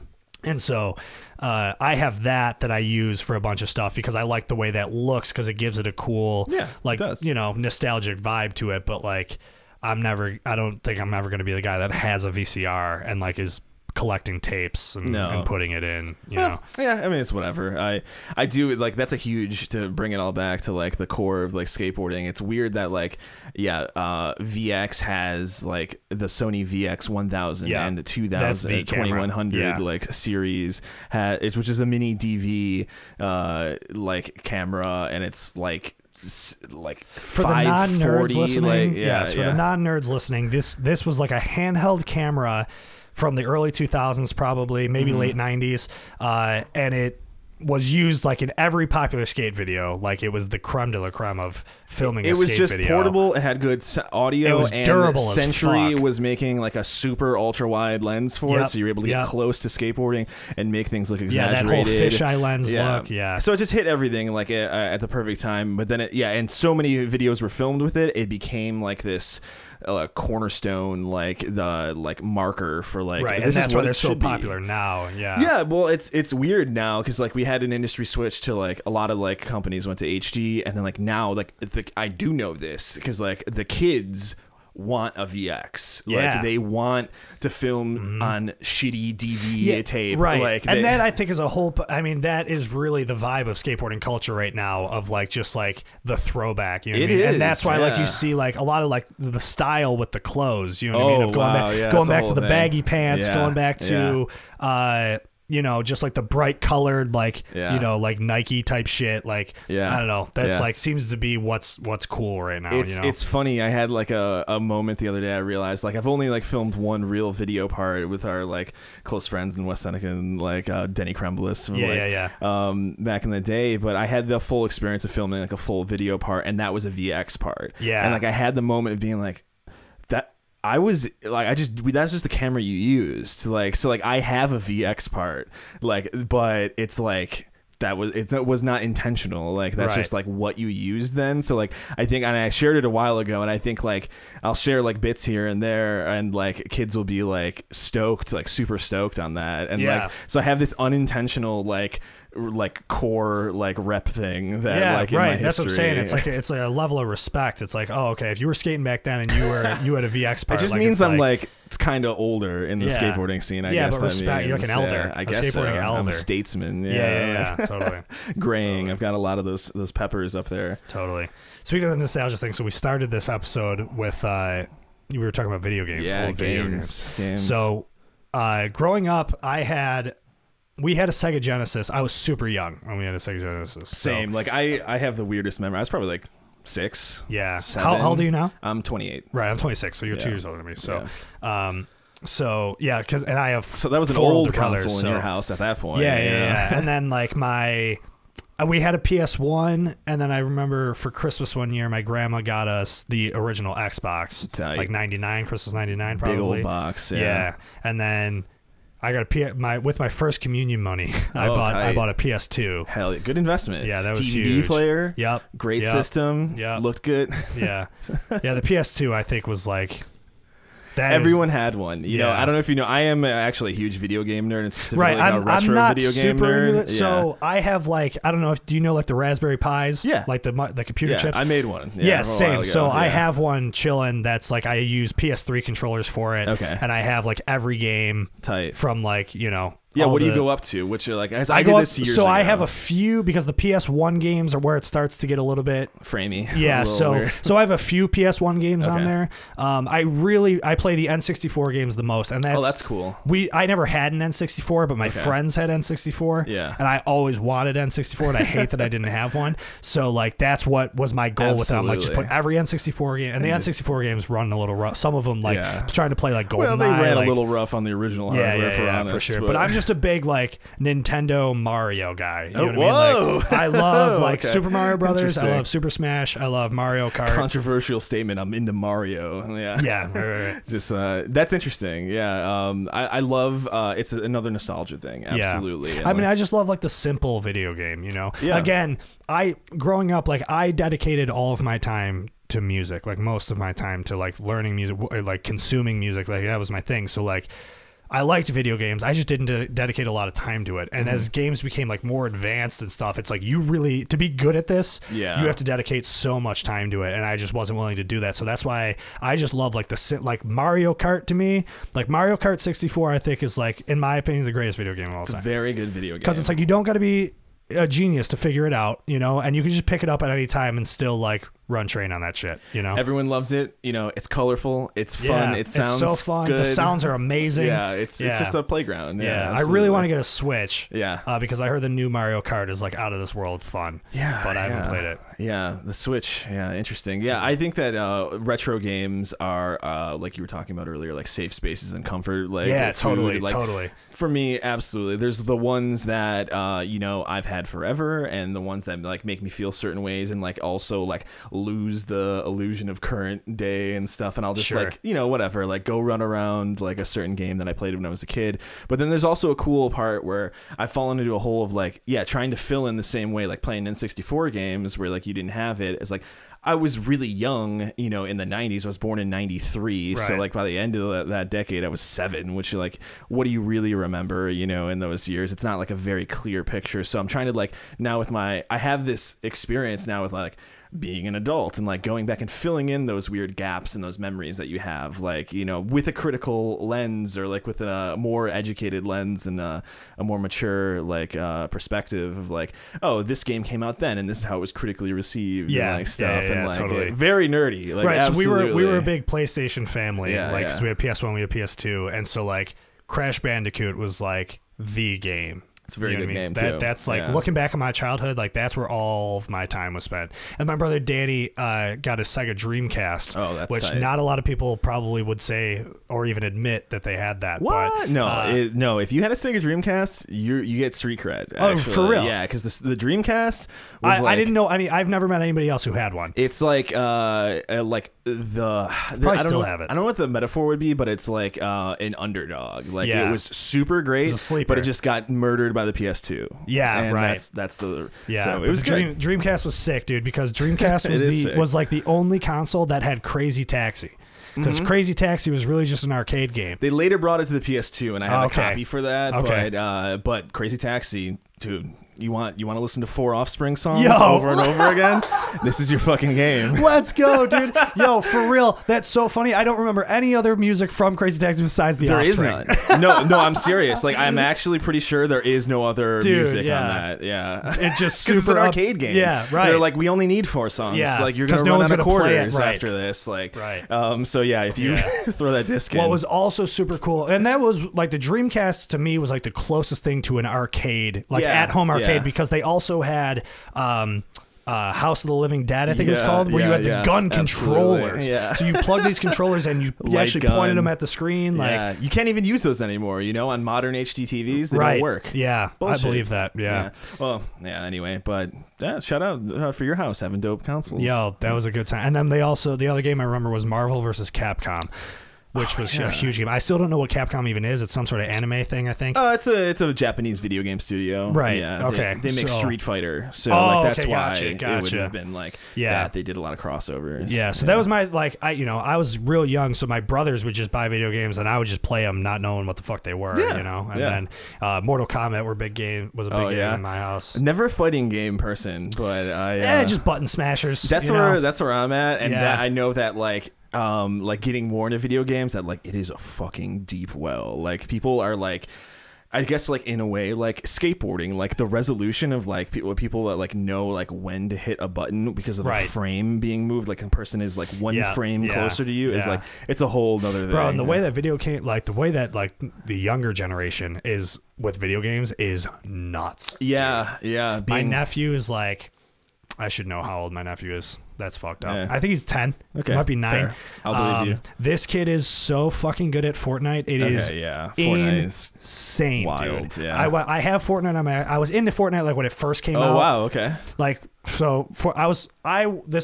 And so I have that I use for a bunch of stuff because I like the way that looks, because it gives it a cool, nostalgic vibe to it. But like, I don't think I'm ever going to be the guy that has a VCR and like is collecting tapes and putting it in, know. Yeah, I mean, it's whatever. I do like, that's a huge, to bring it all back to like the core of like skateboarding. It's weird that like VX has like the Sony VX 1000 and the 2000 2100 like series which is a mini DV like camera, and it's like for the non-nerds listening, for the non-nerds listening, this was like a handheld camera from the early 2000s, probably maybe late 90s, and it was used like in every popular skate video. Like it was the creme de la creme of filming. It was just portable. It had good audio. It was and durable. Century was making like a super ultra wide lens for it, so you're able to get close to skateboarding and make things look exaggerated. Yeah, that whole fisheye lens look. Yeah. So it just hit everything like at the perfect time. But then and so many videos were filmed with it. It became like this cornerstone, like the marker for like, right, and that's why they're so popular now. Well, it's weird now because like we had an industry switch to like a lot of like companies went to HD, and then like now like I do know this because like the kids want a VX. Like they want to film on shitty DV tape. Right. Like and that I think is a whole, I mean, that is really the vibe of skateboarding culture right now, of like just like the throwback, you know what I mean? And that's why like you see like a lot of like the style with the clothes, you know what I mean? Of going back to the baggy pants, going back to just like the bright colored, like, like Nike type shit. Like, I don't know. That's like, seems to be what's cool right now. It's funny. I had like a moment the other day. I realized like I've only like filmed one real video part with our like close friends in West Seneca and like Denny Kremblis. Back in the day, but I had the full experience of filming like a full video part, and that was a VX part. Yeah. And like I had the moment of being like, I was like, that's just the camera you used. So like I have a VX part, like, but it's like, it was not intentional. Like that's just like what you used then. So like, I think, and I shared it a while ago, and I think like I'll share like bits here and there, and like kids will be like stoked, like super stoked on that. And like, so I have this unintentional like like core like rep thing that like in right. my That's what I'm saying. history. It's like a level of respect. It's like, oh, okay, if you were skating back then and you had a VX part, it just like, means I'm like kind of older in the Yeah. skateboarding scene. I guess but respect. You're like an elder. I A guess so. skateboarding elder. I'm a statesman. Yeah, totally. Graying. I've got a lot of those peppers up there. Totally. Speaking of the nostalgia thing, so we started this episode with we were talking about video games. Yeah, old video games. So growing up, we had a Sega Genesis. I was super young when we had a Sega Genesis. Same. Like I have the weirdest memory. I was probably like 6. Yeah. 7. How old are you now? I'm 28. Right. I'm 26. So you're 2 years older than me. So, and I have. So that was an 4 old older brothers, console in your house at that point. Yeah. And then like we had a PS1, and then I remember for Christmas one year, my grandma got us the original Xbox, Tight. like 99, Christmas 99 probably. Big old box. Yeah. And then I got with my first communion money, I bought a PS2. Hell, good investment. Yeah, that was DVD huge. player. Yep. Great system. Yep. Looked good. Yeah. The PS2 I think was like everyone had one. You know, I don't know if you know, I am actually a huge video game nerd, and specifically right. a retro I'm not video game super nerd. into it, so I have like, I don't know if, do you know like the Raspberry Pis? Yeah. Like the computer chips? I made one. Yeah, same. So I have one chilling that's like, I use PS3 controllers for it. Okay. And I have like every game tight from like, you know. Yeah, what do you go up to? Which are like, I did this years ago. So I have a few, because the PS1 games are where it starts to get a little bit framey. Yeah, so I have a few PS1 games on there. I play the N64 games the most, and that's cool. I never had an N64, but my friends had N64. Yeah, and I always wanted N64, and I hate that I didn't have one. So like that's what was my goal with it. I'm like, just put every N64 game, and the N64 games run a little rough. Some of them like trying to play like GoldenEye. Well, they ran a little rough on the original hardware, for sure. But I'm just a big like Nintendo Mario guy. You know what whoa! I mean? Like, I love like Super Mario Brothers. I love Super Smash. I love Mario Kart. Controversial statement. I'm into Mario. Yeah. Right. Just that's interesting. Yeah. I love. It's another nostalgia thing. Absolutely. Yeah. I mean, I just love like the simple video game. You know. Yeah. Again, growing up, like I dedicated all of my time to music, like most of my time to like learning music, like consuming music. Like that was my thing. So like, I liked video games. I just didn't dedicate a lot of time to it. And as games became like more advanced and stuff, it's like you really, to be good at this, you have to dedicate so much time to it. And I just wasn't willing to do that. So that's why I just love like like Mario Kart to me. Like Mario Kart 64, I think is like, in my opinion, the greatest video game of all time. It's a very good video game. Because it's like, you don't got to be a genius to figure it out, you know, and you can just pick it up at any time and still like run train on that shit, you know. Everyone loves it. You know, it's colorful, it's fun, it sounds so fun. good. The sounds are amazing. Yeah, it's just a playground. Yeah, I really want to get a Switch. Yeah, because I heard the new Mario Kart is like out of this world fun. Yeah, but I haven't played it. Yeah, the Switch. Yeah, interesting. Yeah, I think that retro games are like you were talking about earlier, like safe spaces and comfort. Like totally. For me, absolutely. There's the ones that you know, I've had forever, and the ones that like make me feel certain ways, and like also like lose the illusion of current day and stuff, and I'll just like, you know, whatever, like go run around like a certain game that I played when I was a kid. But then there's also a cool part where I've fallen into a hole of like, trying to fill in the same way, like playing N64 games where like you didn't have it. It's like, I was really young, you know, in the 90s. I was born in 93. So like by the end of that decade, I was 7, which like, what do you really remember, you know, in those years? It's not like a very clear picture. So I'm trying to like, now with I have this experience now with like being an adult and like going back and filling in those weird gaps and those memories that you have, like, you know, with a critical lens, or like with a more educated lens and a more mature like perspective of like, oh, this game came out then and this is how it was critically received, and like stuff, and like totally. Very nerdy, like, absolutely. So we were a big PlayStation family, like 'cause we had PS1, we had PS2, and so like Crash Bandicoot was like the game. It's a very good game too. That's like looking back at my childhood, like that's where all of my time was spent. And my brother Danny got a Sega Dreamcast, which tight. Not a lot of people probably would say or even admit that they had that. What? But, no. If you had a Sega Dreamcast, you get street cred. Actually. Oh, for real? Yeah, because the Dreamcast was I didn't know. I mean, I've never met anybody else who had one. It's like have it. I don't know what the metaphor would be, but it's like an underdog. Like it was super great, but it just got murdered by the PS2. Yeah, and right. That's the So it was good. Dreamcast was sick, dude, because Dreamcast was like the only console that had Crazy Taxi. Because Crazy Taxi was really just an arcade game. They later brought it to the PS2, and I have a copy for that. But Crazy Taxi, dude, you want to listen to 4 Offspring songs over and over again? This is your fucking game. Let's go, dude. Yo, for real. That's so funny. I don't remember any other music from Crazy Taxi besides the Offspring. There is none. No, I'm serious. Like, I'm actually pretty sure there is no other music on that. Yeah. It's just super it's an arcade game. Yeah, right. They're like, we only need 4 songs. Yeah. Like, you're going to run out of quarters after this. Like, right. So yeah, if you throw that disc in. What was also super cool, and that was like the Dreamcast to me was like the closest thing to an arcade, like at-home arcade, because they also had House of the Living Dead, I think it was called, where you had the gun controllers. Yeah. So you plug these controllers and you actually pointed them at the screen. Like, you can't even use those anymore, on modern HD TVs. They don't work. Yeah, bullshit. I believe that. Yeah. Well, anyway, but shout out for your house having dope consoles. Yo, that was a good time. And then the other game I remember was Marvel versus Capcom, which was a huge game. I still don't know what Capcom even is. It's some sort of anime thing, I think. It's a Japanese video game studio. Right. Yeah. Okay. They make Street Fighter, so that's why it would have been like that. They did a lot of crossovers. Yeah. So that was my I was real young, so my brothers would just buy video games and I would just play them, not knowing what the fuck they were. And then Mortal Kombat was a big game in my house. Never a fighting game person, but just button smashers. That's where I'm at, and I know that like getting more into video games, that like it is a fucking deep well. Like people are like, I guess like in a way like skateboarding, like the resolution of like people that like know like when to hit a button because of the frame being moved, like a person is like one frame closer to you is like, it's a whole nother thing. Bro, and the way that the younger generation is with video games is nuts. Yeah. My nephew is like, I should know how old my nephew is. That's fucked up. I think he's 10. Okay. Might be 9. Fair. I'll believe you. This kid is so fucking good at Fortnite. It is insane, wild, dude. I have Fortnite on I was into Fortnite like when it first came out. Oh wow, okay. Like this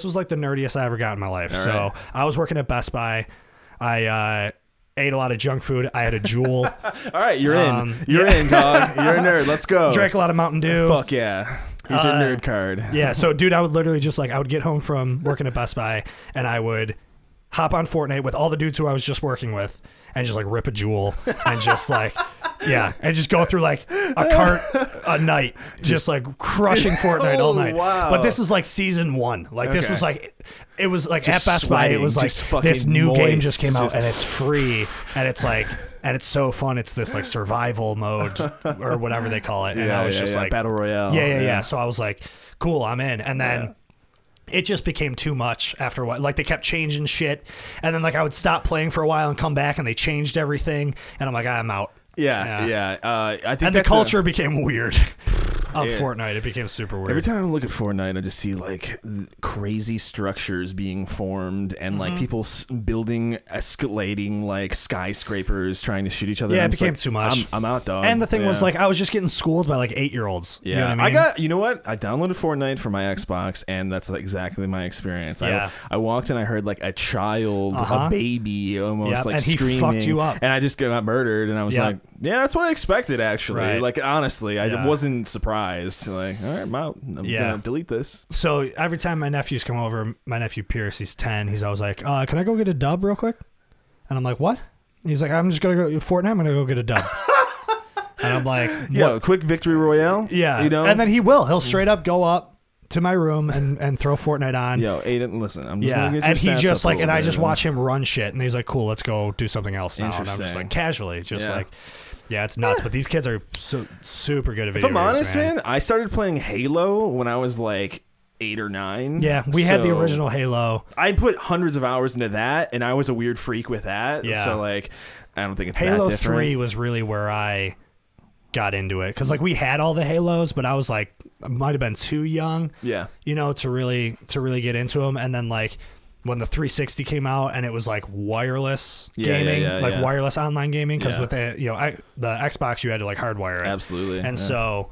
was like the nerdiest I ever got in my life. All right. I was working at Best Buy. I ate a lot of junk food. I had a Juul. All right, you're in. You're in, dog. You're a nerd. Let's go. Drank a lot of Mountain Dew. Fuck yeah. Here's your nerd card. Yeah, so dude, I would literally just I would get home from working at Best Buy and I would hop on Fortnite with all the dudes who I was just working with and just rip a Juul and just and just go through like a cart a night, just crushing Fortnite all night. Wow. But this is season 1. This was it was at Best Buy, it was this new moist, game just came out and it's free and it's and it's so fun. It's this survival mode or whatever they call it. And I was just Battle Royale. Yeah. So I was like, cool, I'm in. And then it just became too much after a while. They kept changing shit. And then I would stop playing for a while and come back and they changed everything. And I'm like, I'm out. Yeah. I think the culture became weird. Of Fortnite, it became super weird. Every time I look at Fortnite, I just see crazy structures being formed and people building, escalating skyscrapers, trying to shoot each other. Yeah, it became too much. I'm out, dog. And the thing was, I was just getting schooled by 8-year-olds. Yeah, you know what I mean? you know what? I downloaded Fortnite for my Xbox, and that's exactly my experience. Yeah. I walked and I heard a child, a baby, almost and screaming, he fucked you up, and I just got murdered, and I was like, yeah, that's what I expected. Actually, honestly, I wasn't surprised. All right, I'm out. I'm gonna delete this. So every time my nephews come over, my nephew Pierce, he's 10. He's always like, "Can I go get a dub real quick?" And I'm like, "What?" He's like, "I'm just gonna go Fortnite. I'm gonna go get a dub." And I'm like, "Yeah, quick victory royale." Yeah, And then he'll straight up go up to my room and throw Fortnite on. Yo, Aiden, listen, I'm just gonna get your and he stats just up and I just watch him run shit, and he's like, "Cool, let's go do something else now." And I'm just casually, yeah, it's nuts, but these kids are so super good at video games. If I'm honest, man, I started playing Halo when I was 8 or 9. Yeah, we had the original Halo. I put hundreds of hours into that, and I was a weird freak with that. Yeah. So I don't think it's Halo that different. 3 was really where I got into it because we had all the Halos, but I was I might have been too young. Yeah. To really get into them, and then when the 360 came out and it was wireless gaming, wireless online gaming, because with the the Xbox you had to hardwire it. Absolutely. And so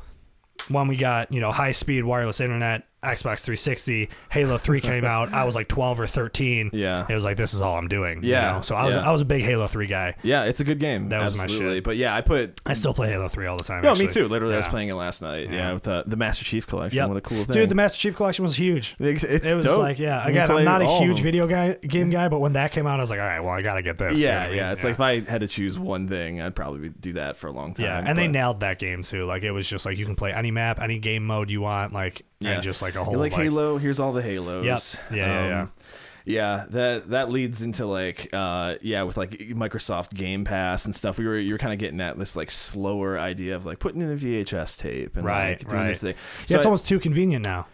when we got high speed wireless internet Xbox 360, Halo 3 came out. I was like 12 or 13. Yeah. It was like, this is all I'm doing. Yeah. You know? So I was a big Halo 3 guy. Yeah, it's a good game. That was Absolutely. my shit. But yeah, I still play Halo 3 all the time. No, actually. me too. Literally, I was playing it last night. Yeah, with the Master Chief Collection. Yep. What a cool thing. Dude, the Master Chief Collection was huge. It was dope. Like, yeah. Again, I'm not a huge game guy, but when that came out, I was like, all right, well, I got to get this. Yeah, yeah. It's like if I had to choose one thing, I'd probably do that for a long time. Yeah, and they nailed that game too. Like, it was just like you can play any map, any game mode you want, like, and just like a whole. You're like Halo. Here's all the Halos. Yep. Yeah. Yeah, that leads into like with like Microsoft Game Pass and stuff. You're kind of getting at this like slower idea of like putting in a VHS tape and like doing this thing. So it's almost too convenient now.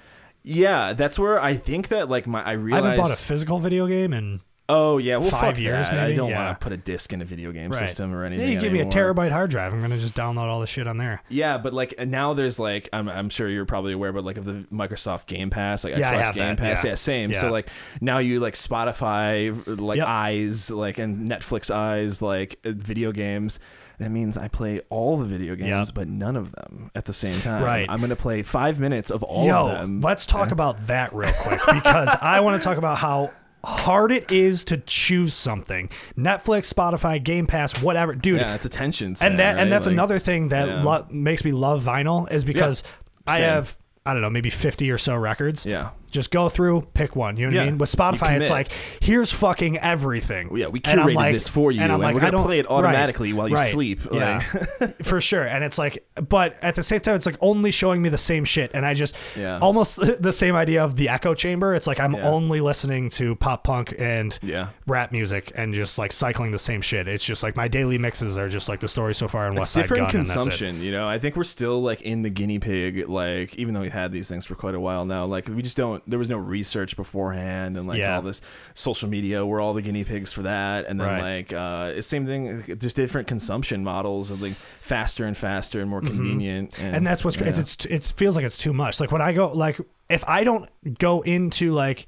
Yeah, that's where I think that like I realized I haven't bought a physical video game in Oh yeah, well 5 years that. maybe. I don't want to put a disc in a video game system or anything. Yeah, you give me a terabyte hard drive. I'm gonna just download all the shit on there. Yeah, but like now there's like I'm sure you're probably aware, but like of the Microsoft Game Pass, like Xbox Game Pass. Yeah, same. Yeah. So like now you like Spotify, like eyes, like and Netflix eyes, like video games. That means I play all the video games, but none of them at the same time. Right. I'm going to play 5 minutes of all of them. Let's talk about that real quick because I want to talk about how hard it is to choose something. Netflix, Spotify, Game Pass, whatever. Dude. Yeah, it's attention span, and that's like, another thing that makes me love vinyl is because I have, I don't know, maybe 50 or so records. Yeah. Just go through, pick one. You know what I mean? With Spotify, it's like, here's fucking everything. Well, yeah, we curated this for you, and we're going to play it automatically while you sleep. Yeah, for sure. And it's like, but at the same time, it's like only showing me the same shit. And I just, almost the same idea of the echo chamber. It's like I'm only listening to pop punk and rap music and just like cycling the same shit. It's just like my daily mixes are just like the story so far in West Side Gun. Different consumption, you know? I think we're still like in the guinea pig, like, even though we've had these things for quite a while now, like we just don't, there was no research beforehand and like all this social media, we're all the guinea pigs for that. And then it's same thing, just different consumption models of like faster and faster and more convenient. And that's what's great. It feels like it's too much. Like when I go, like if I don't go into like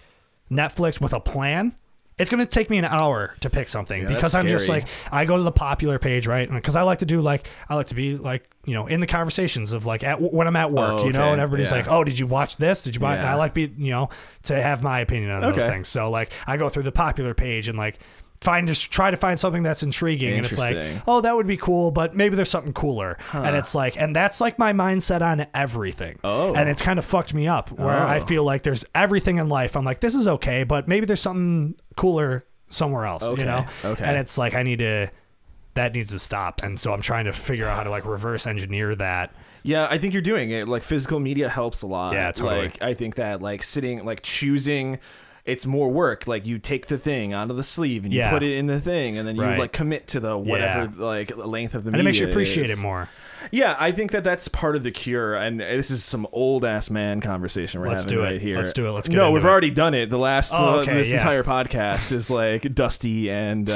Netflix with a plan, it's going to take me an hour to pick something because I'm just like, I go to the popular page, right? Because I like to do like, I like to be like, you know, in the conversations of like when I'm at work, you know, and everybody's like, oh, did you watch this? Did you buy it? And I like you know, to have my opinion on those things. So like I go through the popular page and like try to find something that's intriguing. And it's like, oh, that would be cool, but maybe there's something cooler. And it's like, and that's like my mindset on everything. And it's kind of fucked me up where I feel like there's everything in life. I'm like, this is okay, but maybe there's something cooler somewhere else, you know? And it's like, that needs to stop. And so I'm trying to figure out how to like reverse engineer that. Yeah, I think you're doing it. Like physical media helps a lot. Yeah, totally. Like I think that like sitting, like choosing, it's more work. Like you take the thing onto the sleeve and you put it in the thing, and then you like commit to the whatever like length of the media. And it makes you appreciate it more. Yeah, I think that that's part of the cure. And this is some old ass man conversation we're having right here. Let's do it. Let's get No, we've already done it. The last this entire podcast is like dusty and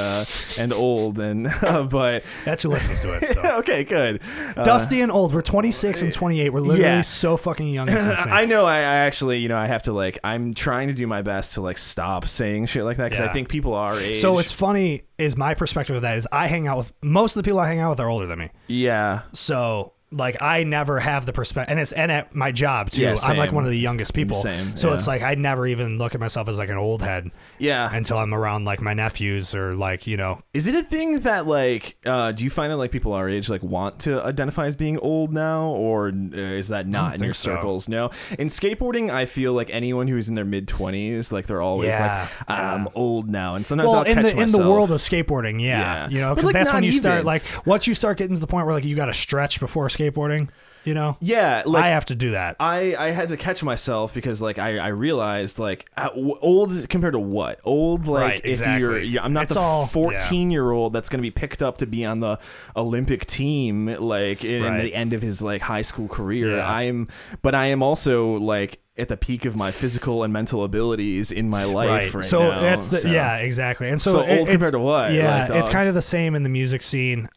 old and but that's who listens to it. So. Okay, good. Dusty and old. We're 26 and 28. We're literally so fucking young. It's insane. I know. I actually, you know, I have to like. I'm trying to do my best to like stop saying shit like that because I think people our age. So it's funny. Is my perspective of that is I hang out with most of the people I hang out with are older than me. Yeah. So like I never have the perspective, and at my job too. I'm like one of the youngest people. So it's like I never even look at myself as like an old head. Yeah. Until I'm around like my nephews or like, you know. Is it a thing that like do you find that like people our age like want to identify as being old now, or is that not in your circles? No. In skateboarding, I feel like anyone who's in their mid-20s, like they're always like I'm old now, and sometimes I'll catch myself. In the world of skateboarding, you know, because like that's when you start like once you start getting to the point where like you got to stretch before skateboarding, you know. Like, I have to do that. I had to catch myself because like I realized like old compared to what old, like if I'm not the 14-year-old that's going to be picked up to be on the Olympic team like in the end of his like high school career. I am also like at the peak of my physical and mental abilities in my life right so now. That's the exactly. And so old compared to what? Yeah, like, it's kind of the same in the music scene.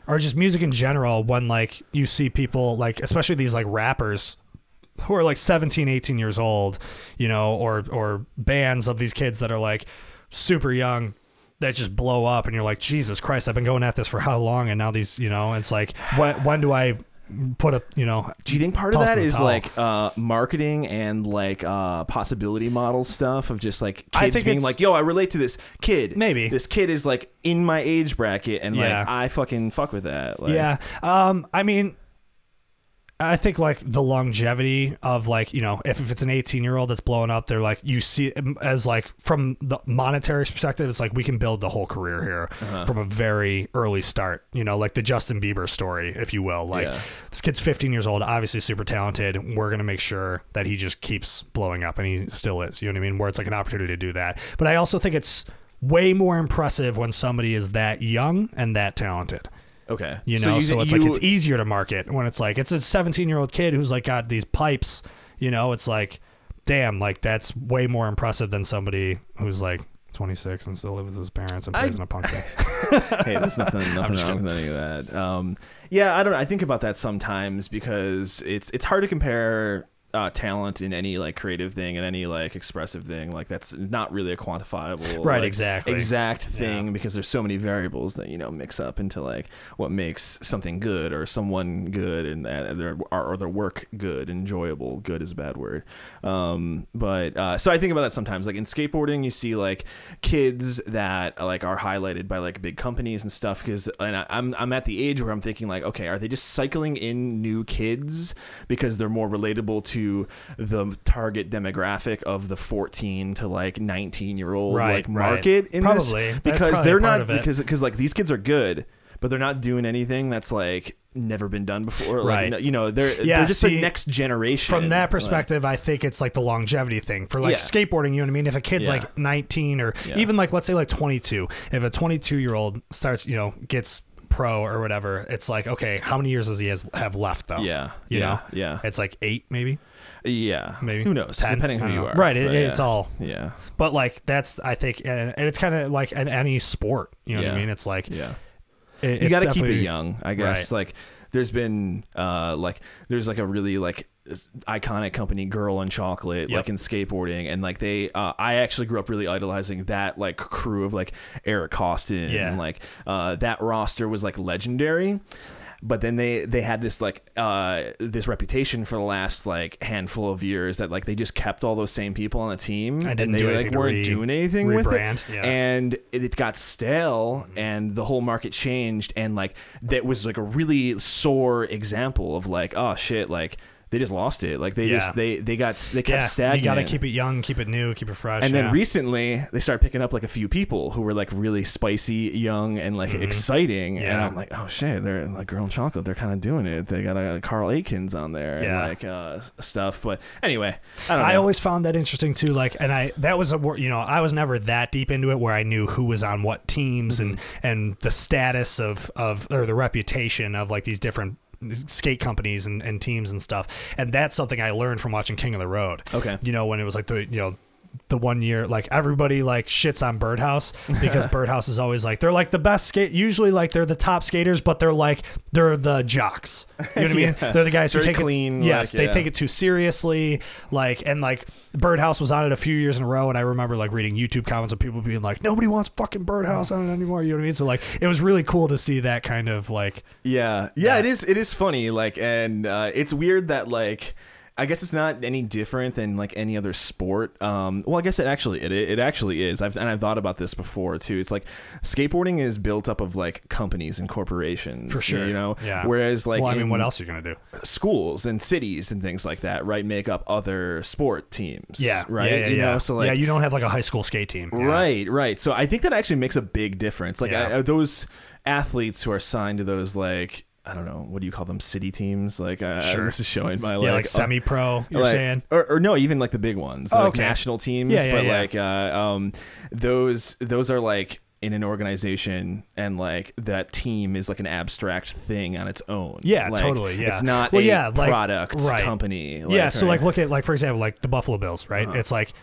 Or just music in general, when like you see people like, especially these like rappers who are like 17, 18 years old, you know, or bands of these kids that are like super young that just blow up, and you're like, Jesus Christ, I've been going at this for how long, and now these, you know, it's like when do I put a, you know. Do you think part of that is like marketing and like possibility model stuff of just like kids being like, yo, I relate to this kid. Maybe this kid is like in my age bracket, and like I fucking fuck with that. Like, yeah. I mean, I think like the longevity of like, you know, if it's an 18-year-old that's blowing up, they're like, you see it as like from the monetary perspective, it's like we can build the whole career here from a very early start, you know, like the Justin Bieber story, if you will. Like this kid's 15 years old, obviously super talented. We're going to make sure that he just keeps blowing up, and he still is, you know what I mean? Where it's like an opportunity to do that. But I also think it's way more impressive when somebody is that young and that talented. Okay. You know, so it's like it's easier to market when it's like it's a 17-year-old kid who's like got these pipes, you know, it's like, damn, like that's way more impressive than somebody who's like 26 and still lives with his parents and plays in a punk band. Hey, there's nothing wrong with any of that. Yeah, I don't know. I think about that sometimes because it's hard to compare talent in any like creative thing and any like expressive thing. Like that's not really a quantifiable exact thing because there's so many variables that, you know, mix up into like what makes something good or someone good and their work good, enjoyable. Good is a bad word. But so I think about that sometimes. Like in skateboarding, you see like kids that like are highlighted by like big companies and stuff, and I'm at the age where I'm thinking like, okay, are they just cycling in new kids because they're more relatable to the target demographic of the 14 to like 19-year-old like market in probably this? Because they're not, because like these kids are good, but they're not doing anything that's like never been done before. Like, you know, they're just the next generation. From that perspective, I think it's like the longevity thing for like skateboarding. You know what I mean? If a kid's like 19 or even like, let's say like 22, if a 22-year-old starts, you know, gets pro or whatever, it's like, okay, how many years does he have left though? You know? It's like 8 maybe. Maybe. Who knows? 10, depending who you are. Right. It's all. But like that's, I think, and it's kind of like in any sport. You know what I mean? It's like, you got to keep it young, I guess. Like there's been there's like a really like iconic company, Girl and Chocolate, like in skateboarding, and like they I actually grew up really idolizing that like crew of like Eric Costin and like that roster was like legendary. But then they had this like this reputation for the last like handful of years that like they just kept all those same people on the team and they like weren't doing anything with it, and it got stale and the whole market changed, and like that was like a really sore example of like, oh shit, like they just lost it. Like they kept stagnant. You got to keep it young, keep it new, keep it fresh. And then recently they started picking up like a few people who were like really spicy, young, and like exciting. And I'm like, oh shit, they're like Girl and Chocolate. They're kind of doing it. They got Carl Aikens on there and like stuff. But anyway, I don't know. I always found that interesting too. Like, and I was I was never that deep into it where I knew who was on what teams and the status of or the reputation of like these different skate companies and teams and stuff. And that's something I learned from watching King of the Road. Okay. You know, when it was like the 1 year, like everybody like shits on Birdhouse because Birdhouse is always like, they're like the best skate. Usually like they're the top skaters, but they're the jocks. You know what I mean? They're the guys who take clean. Yes. They take it too seriously. Like, and like Birdhouse was on it a few years in a row. And I remember like reading YouTube comments of people being like, nobody wants fucking Birdhouse on it anymore. You know what I mean? So like, it was really cool to see that kind of like, it is funny. Like, and it's weird that like, I guess it's not any different than like any other sport. Well, I guess it actually is. I've thought about this before too. It's like skateboarding is built up of like companies and corporations, for sure. You know, whereas like, well, I mean, what else are you gonna do? Schools and cities and things like that, right? Make up other sport teams, right? Yeah, you know, so like, you don't have like a high school skate team, right? So I think that actually makes a big difference. Like those athletes who are signed to those like, I don't know, what do you call them? City teams? Like, this is showing my like semi-pro. You're like, saying, or no, even like the big ones, like national teams. Like, those are like in an organization, and like that team is like an abstract thing on its own. Yeah, like, totally. Yeah, it's not a product company. Like, so like look at like for example like the Buffalo Bills, right? It's like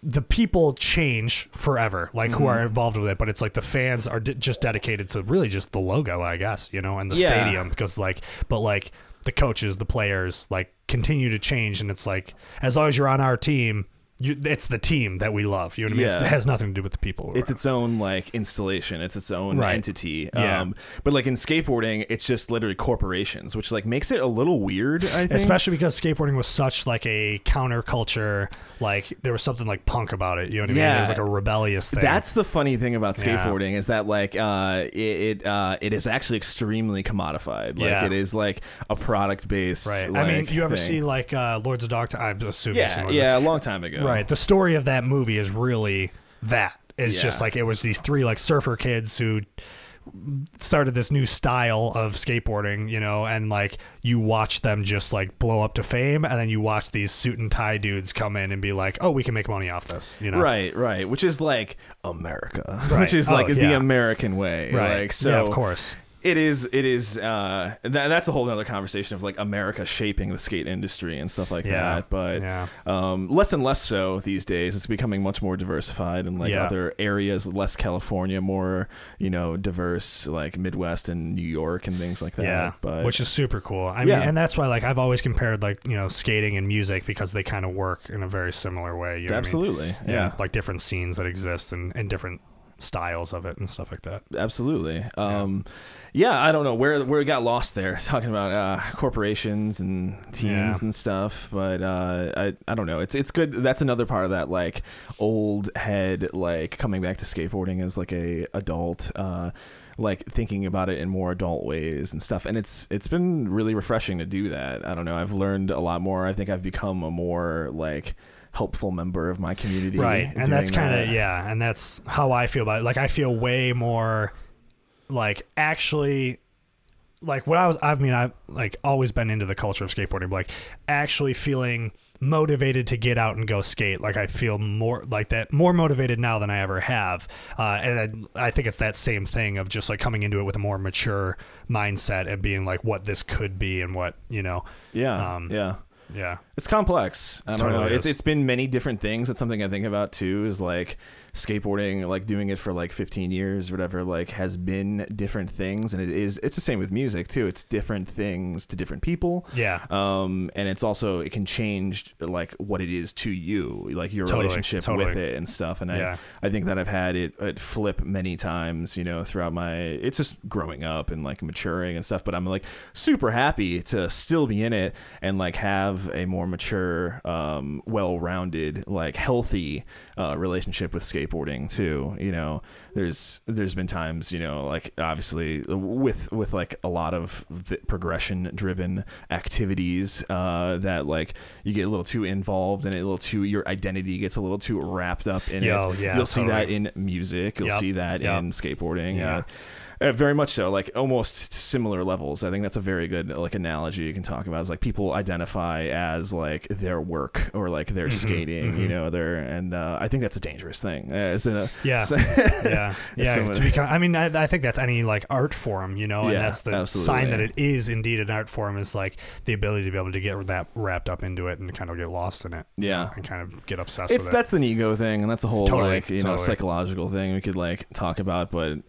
the people change forever, like who are involved with it, but it's like the fans are just dedicated to really just the logo, I guess, you know, and the stadium, because like, but like the coaches, the players, like continue to change, and it's like as long as you're on our team, it's the team that we love. You know what I mean? It has nothing to do with the people. It's its own like installation. It's its own entity. But like in skateboarding, it's just literally corporations, which like makes it a little weird, I think. Especially because skateboarding was such like a counterculture. Like there was something like punk about it. You know what I mean? It was like a rebellious thing. That's the funny thing about skateboarding is that like it is actually extremely commodified. Like it is like a product based. Right. Like, I mean, you ever thing. see like Lords of Dogtown? I'm assuming. Yeah, a long time ago. Right. The story of that movie is really that. It's just like it was these three like surfer kids who started this new style of skateboarding, you know, and like you watch them just like blow up to fame, and then you watch these suit and tie dudes come in and be like, oh, we can make money off this, you know. Right, which is like America, which is like the American way, like so of course. It is that's a whole other conversation of like America shaping the skate industry and stuff like that, but less and less so these days. It's becoming much more diversified in like other areas, less California, more, you know, diverse like Midwest and New York and things like that, but which is super cool. I mean, and that's why like I've always compared like, you know, skating and music because they kind of work in a very similar way, you know. Absolutely. What I mean? Like different scenes that exist and different styles of it and stuff like that. Absolutely. I don't know where we got lost there talking about corporations and teams and stuff, but I don't know. It's good. That's another part of that like old head like coming back to skateboarding as like a adult like thinking about it in more adult ways and stuff, and it's been really refreshing to do that. I don't know. I've learned a lot more. I think I've become a more like helpful member of my community, right? And that's kind of and that's how I feel about it. Like I feel way more like actually like what I've like always been into the culture of skateboarding, but like actually feeling motivated to get out and go skate. Like I feel more like that, more motivated now than I ever have, and I think it's that same thing of just like coming into it with a more mature mindset and being like what this could be and what, you know. It's complex. I don't know. It's been many different things. It's something I think about too, is like skateboarding, like doing it for like 15 years or whatever, like has been different things, and it's the same with music too. It's different things to different people. And it's also, it can change like what it is to you, like your relationship with it and stuff. And I think that I've had it flip many times, you know, throughout it's just growing up and like maturing and stuff, but I'm like super happy to still be in it and like have a more mature, well-rounded, like healthy relationship with skateboarding too. You know, there's been times, you know, like obviously with like a lot of progression driven activities that like you get a little too involved in it, your identity gets a little too wrapped up in it. You'll see that in music, you'll see that in skateboarding. Very much so, like almost similar levels. I think that's a very good like analogy you can talk about. Is like people identify as like their work or like their skating, you know, and I think that's a dangerous thing. To become, I mean, I think that's any like art form, you know, and that's the sign that it is indeed an art form, is like the ability to be able to get that wrapped up into it and kind of get lost in it, and kind of get obsessed with it. That's an ego thing, and that's a whole like you know psychological thing we could like talk about, but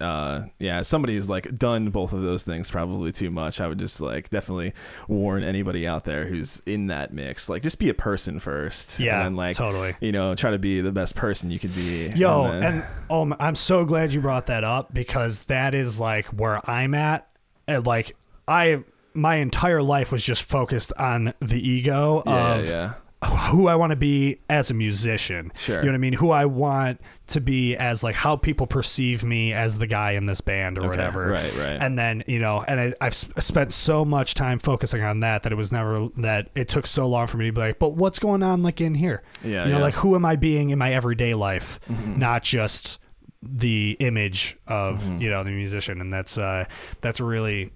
somebody who's like done both of those things probably too much. I would just like definitely warn anybody out there who's in that mix, like just be a person first, and then like you know, try to be the best person you could be. I'm so glad you brought that up, because that is like where I'm at, and like my entire life was just focused on the ego of who I want to be as a musician. Sure. You know what I mean? Who I want to be as like how people perceive me as the guy in this band or whatever. Right. And then, you know, and I've spent so much time focusing on that it was never, that it took so long for me to be like, but what's going on like in here? You know, like who am I being in my everyday life? Not just the image of, you know, the musician. And that's a really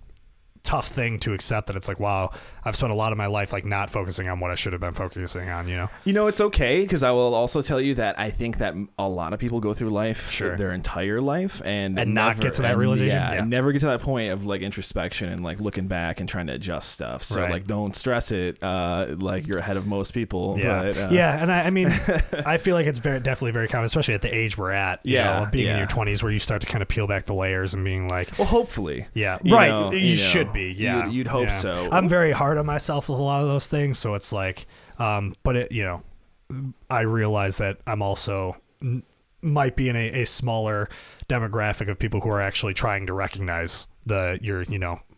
tough thing to accept, that it's like, wow, I've spent a lot of my life like not focusing on what I should have been focusing on, you know. You know, it's okay, because I will also tell you that I think that a lot of people go through life their entire life and not get to that realization, and never get to that point of like introspection and like looking back and trying to adjust stuff. So like don't stress it like you're ahead of most people. And I mean I feel like it's definitely very common, especially at the age we're at, you know, being in your 20s, where you start to kind of peel back the layers and being like, well, hopefully you should be. You'd hope so. I'm very hard on myself with a lot of those things, so it's like but it, you know, I realize that I'm also might be in a smaller demographic of people who are actually trying to recognize your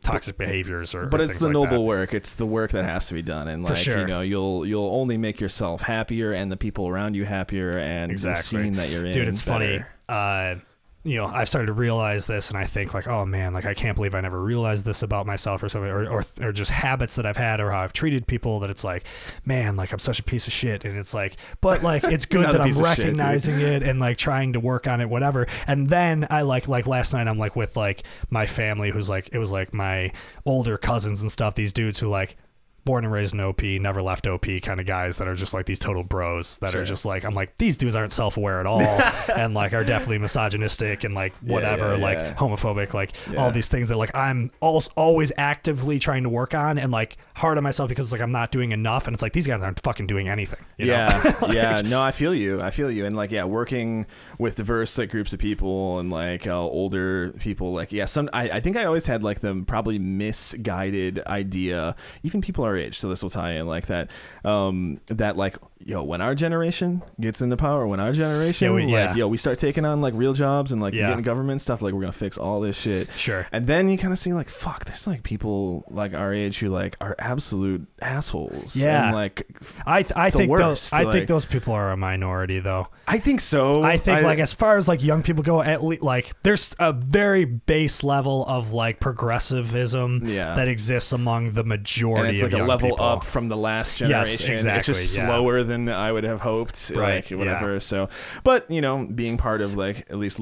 toxic behaviors but or it's the noble work. It's the work that has to be done, and like sure. you'll only make yourself happier and the people around you happier, and the scene that you're in. Dude, it's better. Funny. I've started to realize this, and I think like, oh man, like I can't believe I never realized this about myself or something, or just habits that I've had or how I've treated people, that it's like, man, like I'm such a piece of shit. And it's like, but like, it's good that I'm recognizing it and like trying to work on it, whatever. And then I like last night, I'm like with like my family, who's like, it was like my older cousins and stuff, these dudes who like, born and raised in OP, never left OP kind of guys that are just like these total bros that are just like, I'm like, these dudes aren't self-aware at all and like are definitely misogynistic and like whatever, like homophobic, like all these things that like I'm always actively trying to work on and like hard on myself because like I'm not doing enough, and it's like these guys aren't fucking doing anything. You know? Like, no, I feel you, and like working with diverse like groups of people and like older people, like I think I always had like the probably misguided idea, even people are age, so this will tie in like that that like when our generation gets into power, when our generation we start taking on like real jobs and like getting government stuff, like we're gonna fix all this shit. Sure. And then you kind of see like, fuck, there's like people like our age who like are absolute assholes. And like I think those people are a minority though. I think so. I think like as far as like young people go, at least like there's a very base level of like progressivism that exists among the majority and it's like of young a level people. Up from the last generation. Yes, exactly. It's just slower than I would have hoped, right? Like whatever. So, but being part of like at least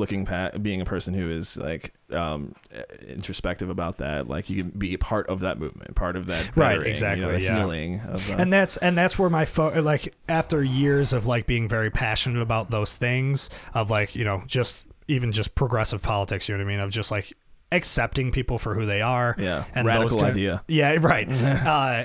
being a person who is like introspective about that, like you can be part of that movement, part of that right, exactly, healing of and that's where my like after years of like being very passionate about those things of like just progressive politics, you know what I mean, of just like accepting people for who they are, and radical idea, right.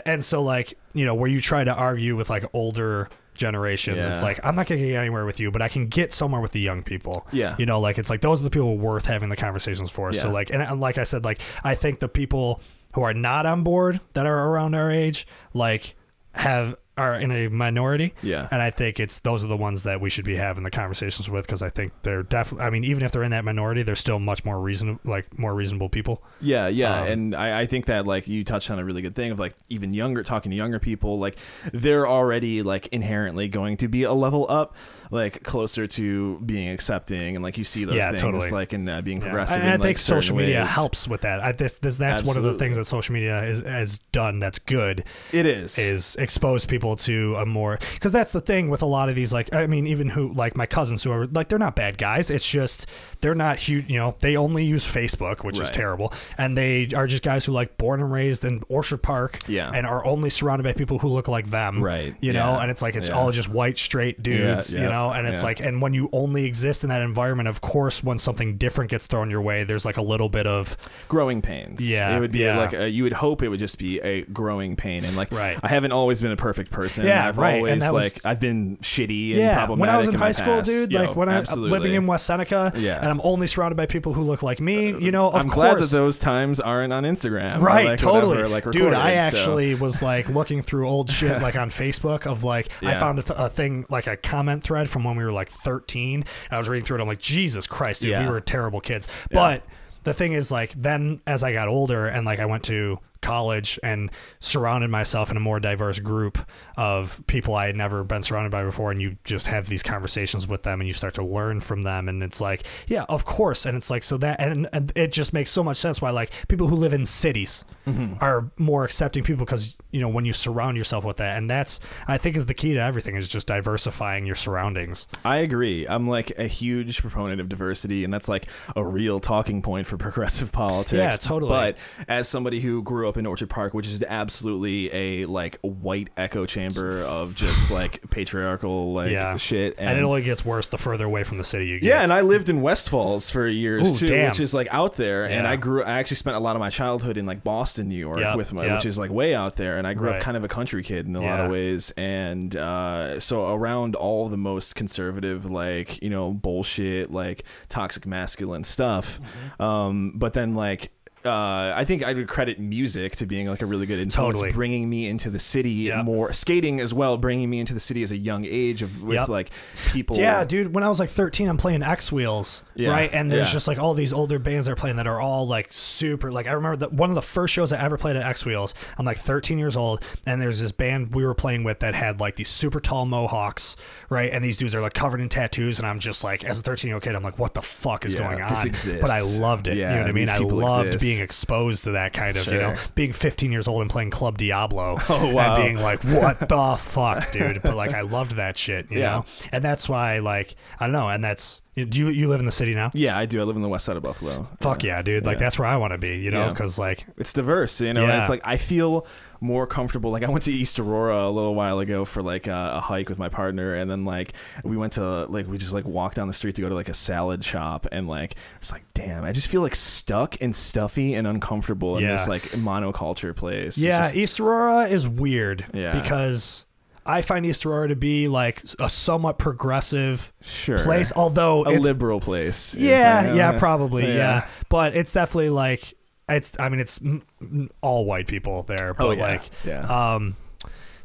And so like where you try to argue with like older generations, it's like I'm not gonna get anywhere with you, but I can get somewhere with the young people. Like it's like those are the people worth having the conversations for. So like and like I said, like I think the people who are not on board that are around our age like are in a minority, and I think those are the ones that we should be having the conversations with, because I think they're definitely, I mean, even if they're in that minority, they're still much more reasonable people. And I think that like you touched on a really good thing of like even talking to younger people, like they're already like inherently going to be a level up, like closer to being accepting, and like you see those things like in being progressive. And I think social media helps with that. That's one of the things that social media has done that's good. It is expose people to a more, because that's the thing with a lot of these, like I mean even who like my cousins who are like, they're not bad guys, it's just they're not huge, they only use Facebook, which is terrible, and they are just guys who like born and raised in Orchard Park and are only surrounded by people who look like them, and it's like it's all just white straight dudes, and it's like, and when you only exist in that environment, of course when something different gets thrown your way, there's like a little bit of growing pains. It would be like you would hope it would just be a growing pain, and like I haven't always been a perfect person. I've always I've been shitty and problematic. When I was in high school, past, dude, like when I'm living in West Seneca, and I'm only surrounded by people who look like me, I'm glad that those times aren't on Instagram. Right, like totally. Whatever, like dude, I actually was like looking through old shit like on Facebook of like, I found a thing, like a comment thread from when we were like 13. And I was reading through it. I'm like, Jesus Christ, dude, we were terrible kids. But the thing is, like, then as I got older and like I went to college and surrounded myself in a more diverse group of people I had never been surrounded by before, and you just have these conversations with them and you start to learn from them, and it's like, yeah, of course. And it's like, so that and it just makes so much sense why like people who live in cities are more accepting people, because when you surround yourself with that, and that's, I think, is the key to everything, is just diversifying your surroundings. I agree. I'm like a huge proponent of diversity, and that's like a real talking point for progressive politics. Yeah, totally. But as somebody who grew up in Orchard Park, which is absolutely a like white echo chamber of just like patriarchal like shit, and it only gets worse the further away from the city you get. Yeah, and I lived in West Falls for years too, which is like out there, and I actually spent a lot of my childhood in like Boston, New York, which is like way out there, and I grew up kind of a country kid in a lot of ways, and so around all the most conservative, like bullshit, like toxic masculine stuff, but then like I think I would credit music to being like a really good influence, bringing me into the city more. Skating as well, bringing me into the city as a young age with like people. Yeah, dude. When I was like 13, I'm playing X Wheels, right? And there's just like all these older bands that are playing that are all like super. Like I remember that one of the first shows I ever played at X Wheels. I'm like 13 years old, and there's this band we were playing with that had like these super tall mohawks, right? And these dudes are like covered in tattoos, and I'm just like, as a 13-year-old kid, I'm like, what the fuck is going on? This exists. But I loved it. You know what I mean? I loved being exposed to that kind of, you know, being 15 years old and playing Club Diablo and being like, what the fuck, dude? But like, I loved that shit, you know? And that's why, like, I don't know. And that's, do you live in the city now? Yeah, I do. I live in the west side of Buffalo. Fuck yeah, dude. Like, that's where I want to be, you know? Because, like, it's diverse, you know? And it's like, I feel more comfortable. Like, I went to East Aurora a little while ago for like a hike with my partner, and then like we went to like we just like walked down the street to go to like a salad shop, and like it's like, damn, I just feel like stuck and stuffy and uncomfortable in this like monoculture place. Yeah, East Aurora is weird because I find East Aurora to be like a somewhat progressive place, although a liberal place. Yeah, probably. Yeah. But it's definitely like, it's all white people there, but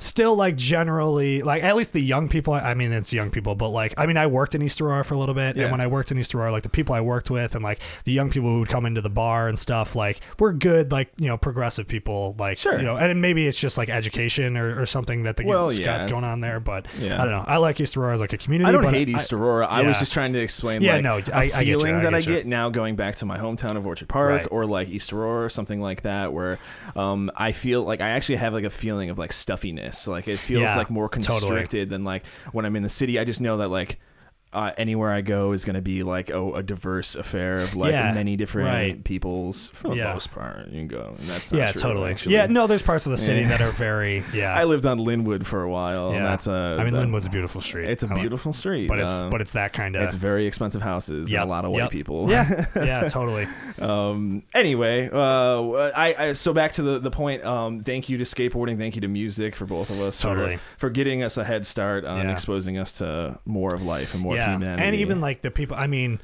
still, like, generally, like, at least the young people, I mean, it's young people, but like, I mean, I worked in East Aurora for a little bit, and when I worked in East Aurora, like, the people I worked with and like the young people who would come into the bar and stuff, like, we're good, like, you know, progressive people, like, you know, and maybe it's just like education or something that guy's going on there, but I don't know. I like East Aurora as like a community. I don't hate East Aurora. I was just trying to explain a feeling that I get now going back to my hometown of Orchard Park or like East Aurora or something like that, where I feel like I actually have like a feeling of like stuffiness. Like it feels like more constricted than like when I'm in the city. I just know that like anywhere I go is going to be like a diverse affair of like many different peoples for the most part. You can go, and that's not true, totally. Actually. Yeah, no, there's parts of the city that are very I lived on Linwood for a while, and that's Linwood's a beautiful street. It's a beautiful street, but it's that kind of. It's very expensive houses, and a lot of white people. Yeah, totally. Anyway, so back to the point. Thank you to skateboarding. Thank you to music for both of us for getting us a head start on exposing us to more of life and more. Humanity. And even like the people, I mean,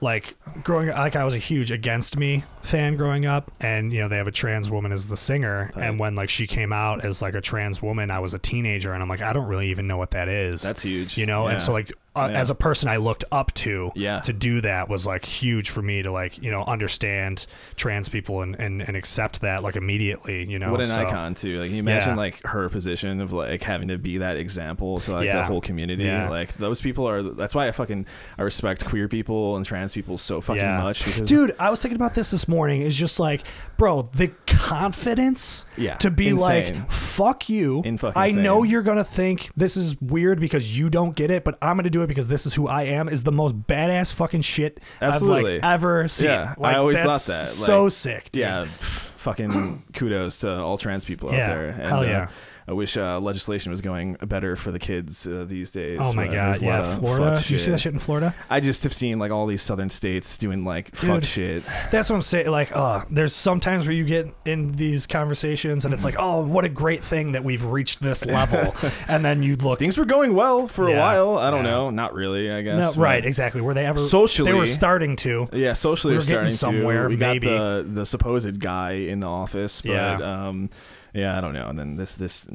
like growing up, like I was a huge Against Me fan growing up, and you know they have a trans woman as the singer, and when like she came out as like a trans woman, I was a teenager, and I'm like, I don't really even know what that is. That's huge, you know. And so like as a person I looked up to do that was like huge for me to like, you know, understand trans people and accept that like immediately, you know. What an icon too. Like, can you imagine like her position of like having to be that example to like the whole community. Like those people are, that's why I respect queer people and trans people so fucking much, because dude, I was thinking about this morning. Is just like, bro, the confidence to be insane. Like, fuck you, I know you're gonna think this is weird because you don't get it, but I'm gonna do it because this is who I am, is the most badass fucking shit I've like ever seen. Like, I always thought that. Like, so sick, dude. Fucking kudos to all trans people out there. And, hell yeah. I wish legislation was going better for the kids these days. Oh my god, Florida. Did you see that shit in Florida? I just have seen like all these southern states doing like fuck shit. That's what I'm saying. Like, there's sometimes where you get in these conversations and it's like, oh, what a great thing that we've reached this level, and then you look, things were going well for a while. I don't know, not really. I guess. No, right, exactly. Were they ever socially? They were starting to. Yeah, socially, we were starting somewhere. We maybe got the supposed guy in the office, but yeah, I don't know. And then this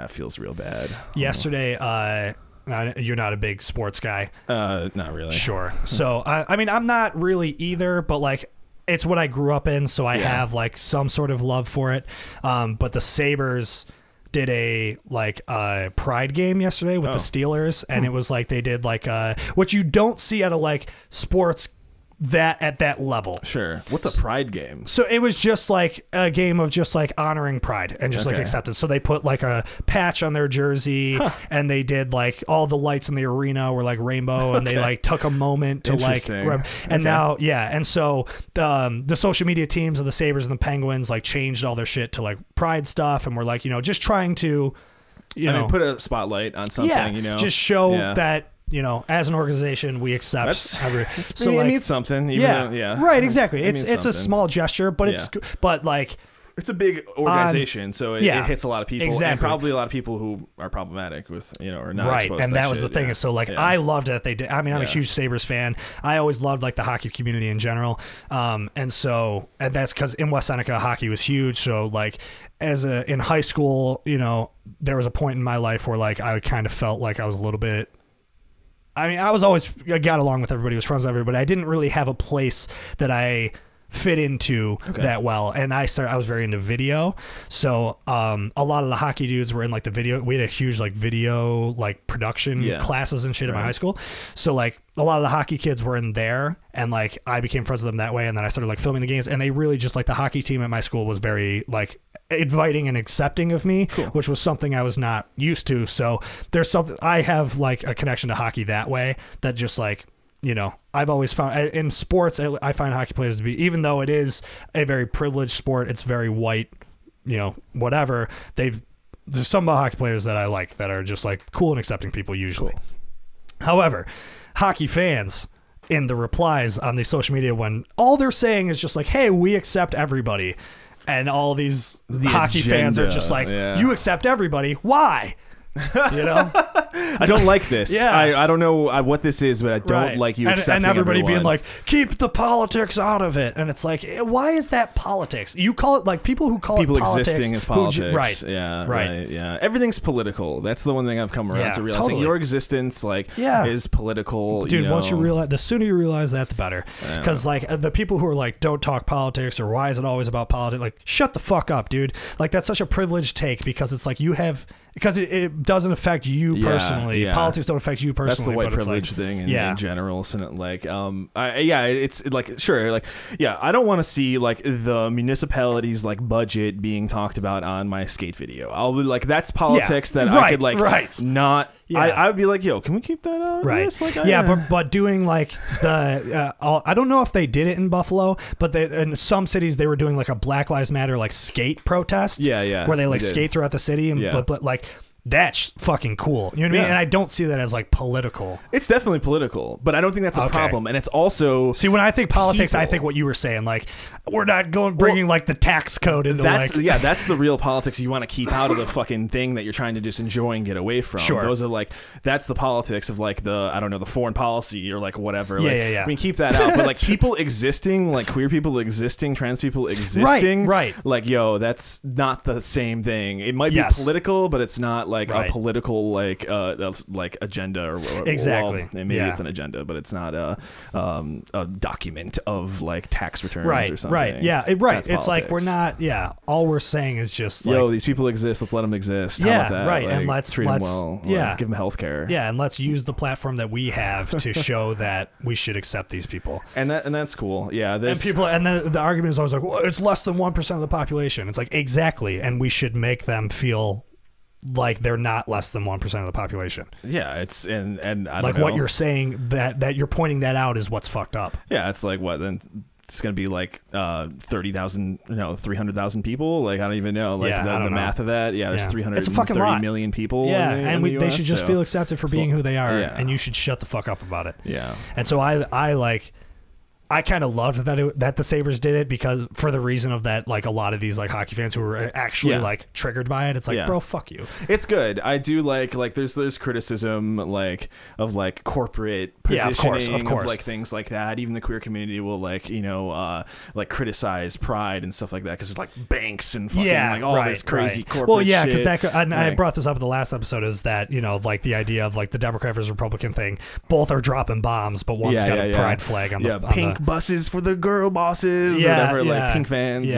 feels real bad. Yesterday, you're not a big sports guy. Not really. Sure. So, I mean, I'm not really either, but like, it's what I grew up in, so I have like some sort of love for it. But the Sabres did a pride game yesterday with the Steelers, and it was like they did like what you don't see out of like sports that at that level. Sure. What's a pride game? So it was just like a game of just like honoring pride and just like acceptance. So they put like a patch on their jersey, and they did like all the lights in the arena were like rainbow, and they like took a moment to like and now and so the social media teams of the Sabres and the Penguins like changed all their shit to like pride stuff, and we're like, you know, just trying to put a spotlight on something, you know, just show that, you know, as an organization, we accept. So it means something. Even though, right, exactly. It's a small gesture, but but like, it's a big organization, so it hits a lot of people, and probably a lot of people who are problematic with, or not exposed to that was shit. The thing is, so like I loved that they did. I mean, I'm a huge Sabres fan. I always loved like the hockey community in general, and that's because in West Seneca hockey was huge. So like in high school, there was a point in my life where like I kind of felt like I was a little bit. I mean, I got along with everybody, was friends with everybody. I didn't really have a place that I fit into that well, and I was very into video, so a lot of the hockey dudes were in like the video. We had a huge like video like production classes and shit in my high school, so like a lot of the hockey kids were in there, and like I became friends with them that way, and then I started like filming the games, and they really just like the hockey team at my school was very like inviting and accepting of me, which was something I was not used to. So there's something I have like a connection to hockey that way, that just like I've always found in sports, I find hockey players to be, even though it is a very privileged sport, it's very white, whatever. There's some hockey players that I like that are just like cool and accepting people usually. However, hockey fans in the replies on the social media, when all they're saying is just like, hey, we accept everybody. And all these hockey fans are just like, you accept everybody. Why? I don't like this. I don't know what this is, but I don't like you accepting and everybody everyone. being like, keep the politics out of it. And it's like, why is that politics? You call it like people who call people it politics, existing as politics. Right. Yeah. Everything's political. That's the one thing I've come around to realizing. Totally. Your existence is political. Dude, once you realize, the sooner you realize that, the better. Because like the people who are like, don't talk politics, or why is it always about politics? Like, shut the fuck up, dude. Like, that's such a privileged take, because it's like because it doesn't affect you personally. Politics don't affect you personally. That's the white privilege thing in general. So like, it's like, sure, like, I don't want to see like the municipality's like budget being talked about on my skate video. I'll be like, that's politics that I could like not. I would be like, yo, can we keep that out? Right. This? Like, but doing like the I don't know if they did it in Buffalo, but in some cities they were doing like a Black Lives Matter like skate protest. Where they like skate throughout the city, and but like, that's fucking cool. You know what I mean? And I don't see that as like political. It's definitely political, but I don't think that's a problem. And it's also, see, when I think politics, I think what you were saying, like, we're not bringing like the tax code into that's the real politics you want to keep out of the fucking thing that you're trying to just enjoy and get away from. Sure. Those are like, that's the politics of like the foreign policy or like whatever. I mean, keep that out. But like people existing, like queer people existing, trans people existing, right. Like, yo, that's not the same thing. It might be political, but it's not like a political like agenda or exactly. Well, maybe it's an agenda, but it's not a document of like tax returns or something. Right. Yeah. It's politics. Like we're not. Yeah. All we're saying is just like, yo, these people exist. Let's let them exist. How about that? Right. Like, and let's treat them well. Yeah. Give them health care. Yeah. And let's use the platform that we have to show that we should accept these people. And that's cool. Yeah. And the argument is always like, well, it's less than 1% of the population. It's like, exactly. And we should make them feel like they're not less than 1% of the population. Yeah, it's and I don't like know. What you're saying, that you're pointing that out is what's fucked up. Yeah, it's like what then. It's gonna be like 30,000, 300,000 people. Like, I don't even know. Like the math of that. Yeah, there's 330 million people. Yeah, in the US, they should just feel accepted for being who they are, and you should shut the fuck up about it. Yeah. And so I kind of loved that the Sabres did it, because for the reason of that, like a lot of these like hockey fans who were actually like triggered by it, it's like, bro, fuck you. It's good. I do like there's criticism like of like corporate positioning of course. like things like that. Even the queer community will like like criticize Pride and stuff like that, because it's like banks and fucking like all this crazy corporate. Well, yeah, because I brought this up in the last episode, is that like the idea of like the Democrat versus Republican thing. Both are dropping bombs, but one's got a Pride flag on the pink buses for the girl bosses, or whatever, like pink vans,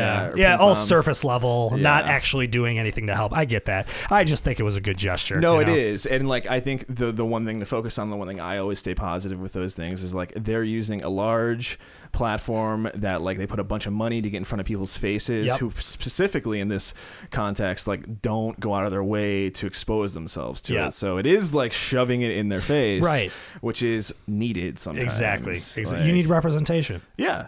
all surface level, not actually doing anything to help. I get that. I just think it was a good gesture. No, it is. And like, I think the one thing to focus on, the one thing I always stay positive with those things is like, they're using a large platform that like they put a bunch of money to get in front of people's faces, who specifically in this context like don't go out of their way to expose themselves to it. So it is like shoving it in their face, right? Which is needed sometimes. Exactly. Like, you need representation. Yeah.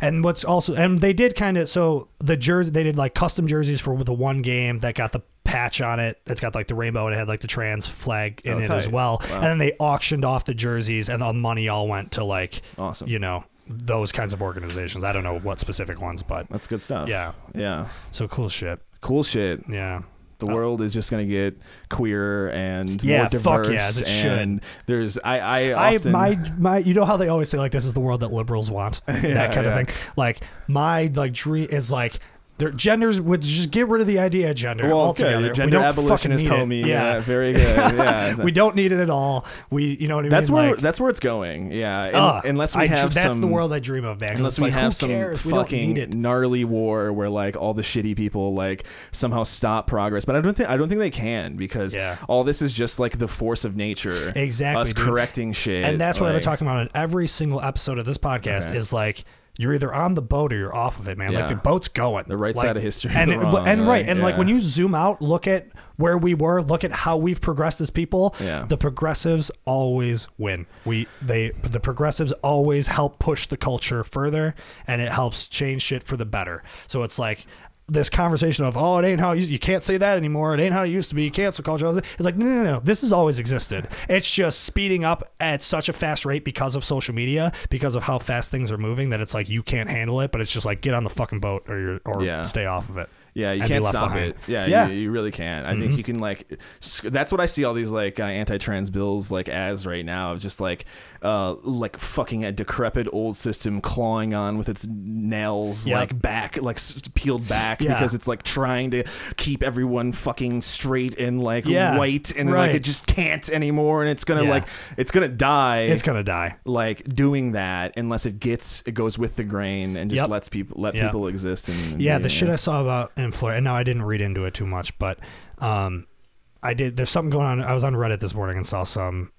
And what's also, and they did kind of, so the jersey, they did like custom jerseys for the one game that got the patch on it that's got like the rainbow, and it had like the trans flag in it as well. Wow. And then they auctioned off the jerseys, and the money all went to like, those kinds of organizations. I don't know what specific ones, but that's good stuff. Yeah. So cool shit. Yeah. The world is just going to get queerer and more diverse. Fuck yeah, it and should. There's I often my you know how they always say like this is the world that liberals want, that kind of thing. Like my like dream is like their genders would just get rid of the idea of gender altogether. Your gender abolitionist homie. Yeah, very good. Yeah, we don't need it at all. You know what I mean? That's where it's going. Yeah, unless we have that's the world I dream of, man. Unless we have some fucking gnarly war where like all the shitty people like somehow stop progress, but I don't think they can, because all this is just like the force of nature. Exactly, us correcting shit, and that's what I've been talking about in every single episode of this podcast. Is like, you're either on the boat or you're off of it, man. Like the boat's going. The right side of history. And wrong, like when you zoom out, look at where we were, look at how we've progressed as people. Yeah. The progressives always win. The progressives always help push the culture further, and it helps change shit for the better. So it's like this conversation of, it ain't how you can't say that anymore. It ain't how it used to be. Cancel culture. It's like, no. This has always existed. It's just speeding up at such a fast rate because of social media, because of how fast things are moving, that it's like you can't handle it. But it's just like, get on the fucking boat or stay off of it. Yeah, you can't stop it. Yeah, you really can't. I think you can like. That's what I see all these like anti-trans bills like as right now, of just like fucking a decrepit old system clawing on with its nails like back, like peeled back, because it's like trying to keep everyone fucking straight and like white, and like it just can't anymore, and it's gonna it's gonna die. It's gonna die like doing that, unless it goes with the grain and just let people exist. And the shit I saw about in Florida, and now I didn't read into it too much, but I did. There's something going on. I was on Reddit this morning and saw some.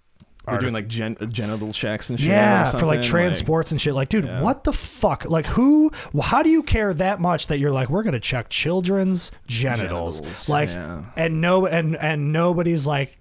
They're doing like genital checks and shit. Yeah, for like trans sports and shit. Like, dude, what the fuck? Like, how do you care that much that you're like, we're gonna check children's genitals? Like, and nobody's like.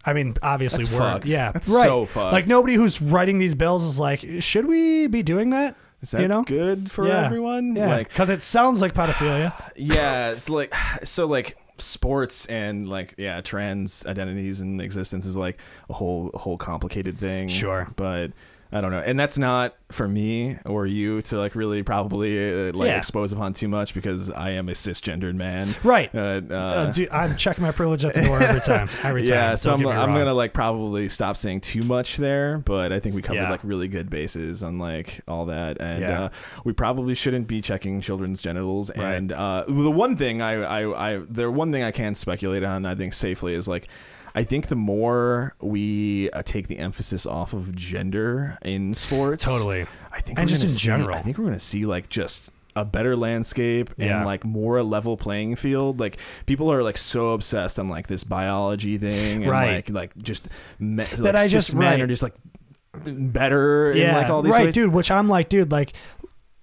I mean, obviously, that's so fucked. Like, nobody who's writing these bills is like, should we be doing that? Is that good for everyone? Yeah, because it sounds like pedophilia. Yeah, it's like sports and like trans identities and existence is like a whole complicated thing. Sure, but I don't know, and that's not for me or you to like really probably expose upon too much, because I am a cisgendered man. Right. Dude, I'm checking my privilege at the door every time. Yeah, so I'm gonna like probably stop saying too much there, but I think we covered like really good bases on like all that, and we probably shouldn't be checking children's genitals. Right. And the one thing I can speculate on, I think safely, is like, I think the more we take the emphasis off of gender in sports, totally, I think, and just in general, I think we're gonna see like just a better landscape and like more level playing field. Like, people are like so obsessed on like this biology thing, and like just men are just like better in like all these ways. Dude. Which I'm like, dude, like.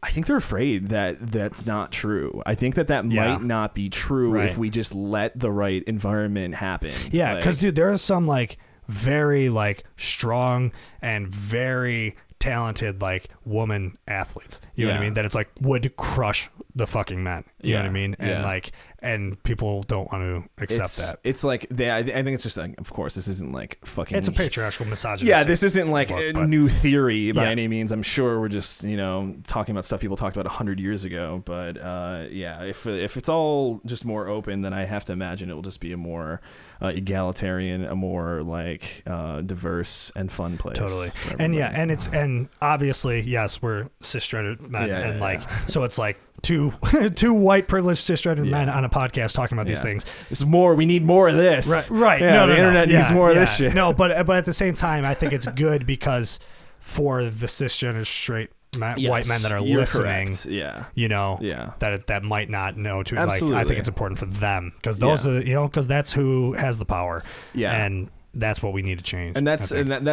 I think they're afraid that that's not true. I think that might not be true if we just let the right environment happen. Yeah, because dude, there are some like very like strong and very talented like woman athletes. You know what I mean? That it's like would crush the fucking men. You know what I mean? And like, and people don't want to accept that. It's like I think it's just like, of course, this isn't like fucking. It's a patriarchal misogyny. Yeah, this isn't like a new theory by any means. I'm sure we're just talking about stuff people talked about 100 years ago. But if it's all just more open, then I have to imagine it will just be a more egalitarian, a more like diverse and fun place. Totally. And obviously, yes, we're cisgendered men, and like so it's like two white privileged cisgendered men on a podcast talking about these things. It's more. We need more of this. Right. Yeah, the internet needs more of this shit. No, but at the same time, I think it's good because for the cisgender straight white men that are listening, that might not know too. Like, I think it's important for them, because those are because that's who has the power. Yeah, and that's what we need to change. And that's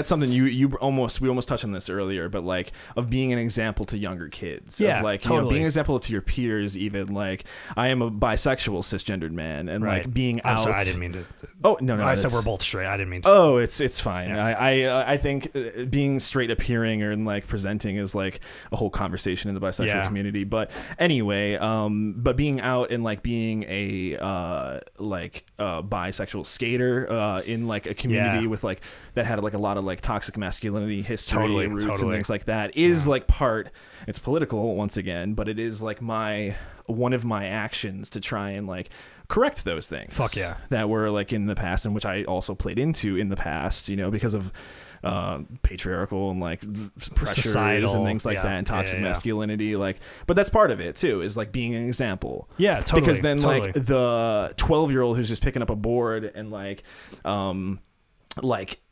something we almost touched on this earlier, but like of being an example to younger kids. Yeah, of like totally. Being an example to your peers, even like I am a bisexual cisgendered man, and like being out. Sorry, I didn't mean to. Oh no, I said we're both straight. I didn't mean to. Oh, it's fine. Yeah. I think being straight appearing or like presenting is like a whole conversation in the bisexual community. But anyway, but being out and like being a bisexual skater in like a community community with like that had like a lot of like toxic masculinity history roots and things like that is like it's political once again, but it is like one of my actions to try and like correct those things. Fuck yeah. That were like in the past, and which I also played into in the past, you know, because of patriarchal and like pressures societal and things like that, and toxic masculinity, like, but that's part of it too, is like being an example. Yeah, totally. Because then like the 12-year-old who's just picking up a board and like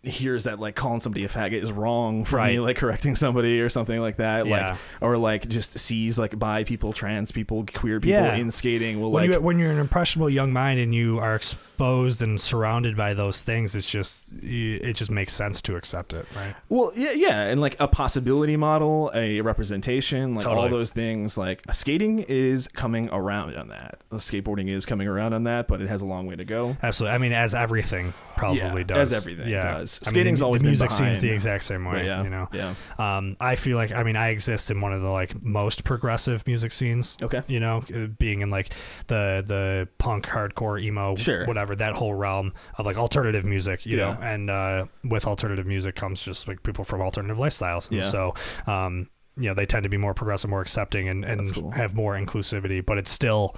hears that like calling somebody a faggot is wrong for me, like correcting somebody or something like that, like, or like just sees like bi people, trans people, queer people in skating. Well, when you're an impressionable young mind and you are exposed and surrounded by those things, it just makes sense to accept it, right? Well, yeah, and like a possibility model, a representation, like all those things. Like skating is coming around on that. Skateboarding is coming around on that, but it has a long way to go. Absolutely. I mean, as everything probably does. As everything does. Skating's always the music been behind. scene's the exact same way, you know. I feel like, I mean, I exist in one of the like most progressive music scenes. Okay. You know, being in like the punk, hardcore, emo, whatever, that whole realm of like alternative music, you know, and with alternative music comes just like people from alternative lifestyles, and so you know, they tend to be more progressive, more accepting, and have more inclusivity, but it's still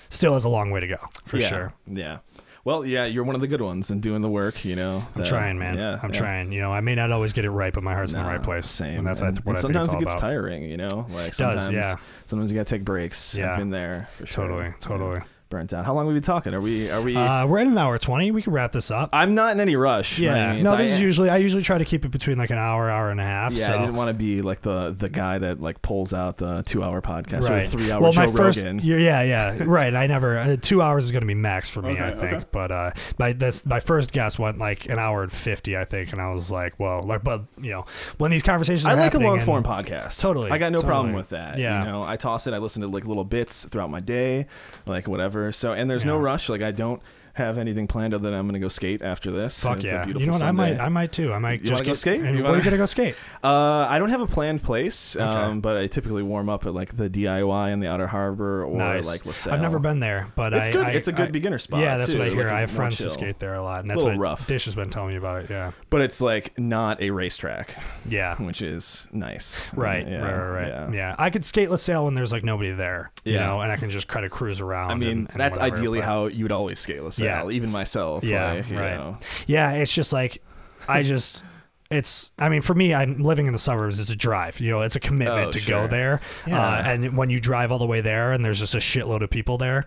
has a long way to go for sure. Yeah. Well, yeah, you're one of the good ones and doing the work, you know. I'm trying, man. I'm trying. You know, I may not always get it right, but my heart's in the right place. Same. And that's what I think sometimes it gets tiring, you know. Like sometimes you got to take breaks. I've been there for sure. Totally. Burnt out. How long have we been talking? Are we we're at an hour 20. We can wrap this up. I'm not in any rush. Yeah. No, this is usually, I usually try to keep it between like an hour and a half. Yeah, so. I didn't want to be like the guy that like pulls out the 2-hour podcast or the 3-hour Joe Rogan. Yeah. Right. I never 2 hours is going to be max for me, I think. But my first guest went like an hour and 50, I think, and I was like, whoa, like, but you know, when these conversations are like a long form podcast. Totally. I got no problem with that. Yeah. You know, I toss it. I listen to like little bits throughout my day, like whatever. So, and there's no rush. Like I don't have anything planned other than I'm going to go skate after this. Fuck yeah. You know what? Sunday. I might too. I might just go skate. Where are you going to go skate? I don't have a planned place, but I typically warm up at like the DIY in the Outer Harbor or like LaSalle. I've never been there, but it's good. It's a good beginner spot. Yeah, that's too. what I hear. Like I have friends who skate there a lot, and that's what rough. Dish has been telling me about it. Yeah, but it's like not a racetrack. Yeah, which is nice. Right. Yeah, I could skate LaSalle when there's like nobody there. You know, and I can just kind of cruise around. I mean, that's ideally how you would always skate LaSalle. Even myself. Yeah, like, right. Know. Yeah, it's just like I mean, for me, I'm living in the suburbs. It's a drive, you know, it's a commitment to go there. And when you drive all the way there and there's just a shitload of people there.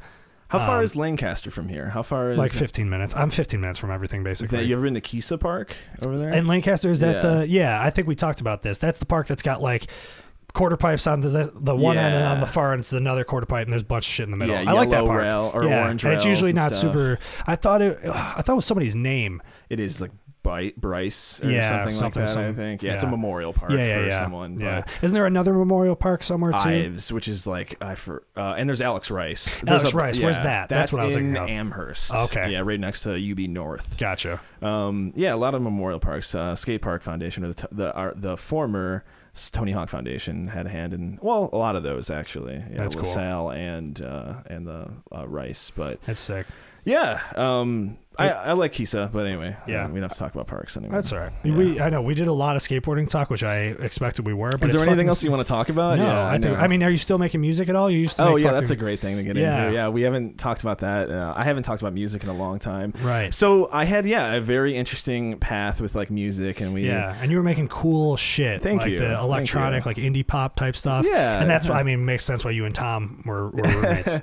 How far is Lancaster from here? How far is like 15 minutes? I'm 15 minutes from everything, basically. You ever been to Kisa Park over there? And Lancaster is that I think we talked about this. That's the park that's got like quarter pipes on the one end, and on the far end it's another quarter pipe, and there's a bunch of shit in the middle. I like that park. Orange and it's usually not stuff. Super. I thought it was somebody's name. It is like Bryce or something like that. I think. Yeah, it's a memorial park for someone. Yeah. Isn't there another memorial park somewhere too? Ives, which is like and there's Alex Rice. Rice. Where's that? That's what I was thinking of. Amherst. Okay. Yeah, right next to UB North. Gotcha. Yeah, a lot of memorial parks. Skate Park Foundation, or the former Tony Hawk Foundation had a hand in, well, a lot of those actually. Yeah, that's LaSalle and the Rice, but that's sick. Yeah, I like Kisa, but anyway, we don't have to talk about parks anymore. That's all right. Yeah. I know we did a lot of skateboarding talk, which I expected we were. But is there anything else you want to talk about? No, I mean, are you still making music at all? You used to. That's a great thing to get into. Yeah, we haven't talked about that. I haven't talked about music in a long time. Right. So I had a very interesting path with like music, and and you were making cool shit. Thank you. The electronic, like indie pop type stuff. Yeah, and that's what I mean. Makes sense why you and Tom were roommates.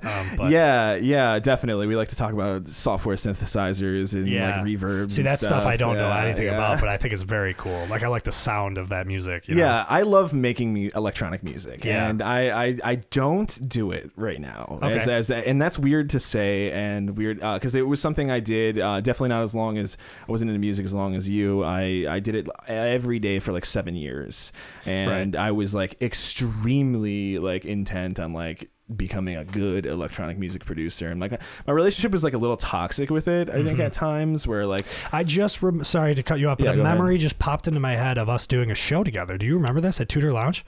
Yeah, definitely. We like to talk about software synthesizers and like reverb. See, that stuff I don't know anything about, but I think it's very cool. Like I like the sound of that music. You know? I love making electronic music, and I don't do it right now. Okay. And that's weird to say, and weird because it was something I did. Definitely not as long as I wasn't into music as long as you. I did it every day for like 7 years, and I was like extremely like intent on like becoming a good electronic music producer, and like my relationship was like a little toxic with it, I think, at times, where like I just sorry to cut you off, but a memory just popped into my head of us doing a show together. Do you remember this at Tudor Lounge?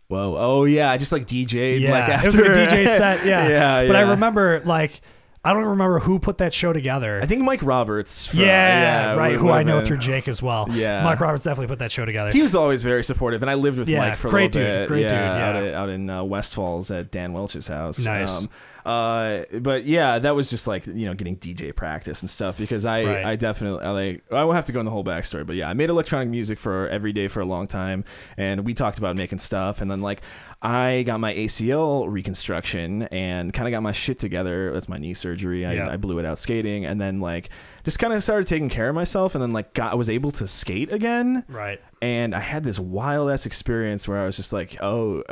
Whoa. Oh yeah, I just like DJ'd like after it was like a DJ set. But I remember like I don't remember who put that show together. I think Mike Roberts. Right, who I know through Jake as well. Yeah. Mike Roberts definitely put that show together. He was always very supportive, and I lived with Mike for a little bit. Great dude, yeah. Out in West Falls at Dan Welch's house. Nice. But yeah, that was just like, getting DJ practice and stuff, because I definitely, I won't have to go in the whole backstory, but yeah, I made electronic music every day for a long time, and we talked about making stuff, and then like I got my ACL reconstruction and kind of got my shit together. That's my knee surgery. I blew it out skating, and then like just kind of started taking care of myself, and then like I was able to skate again. Right. And I had this wild ass experience where I was just like, oh,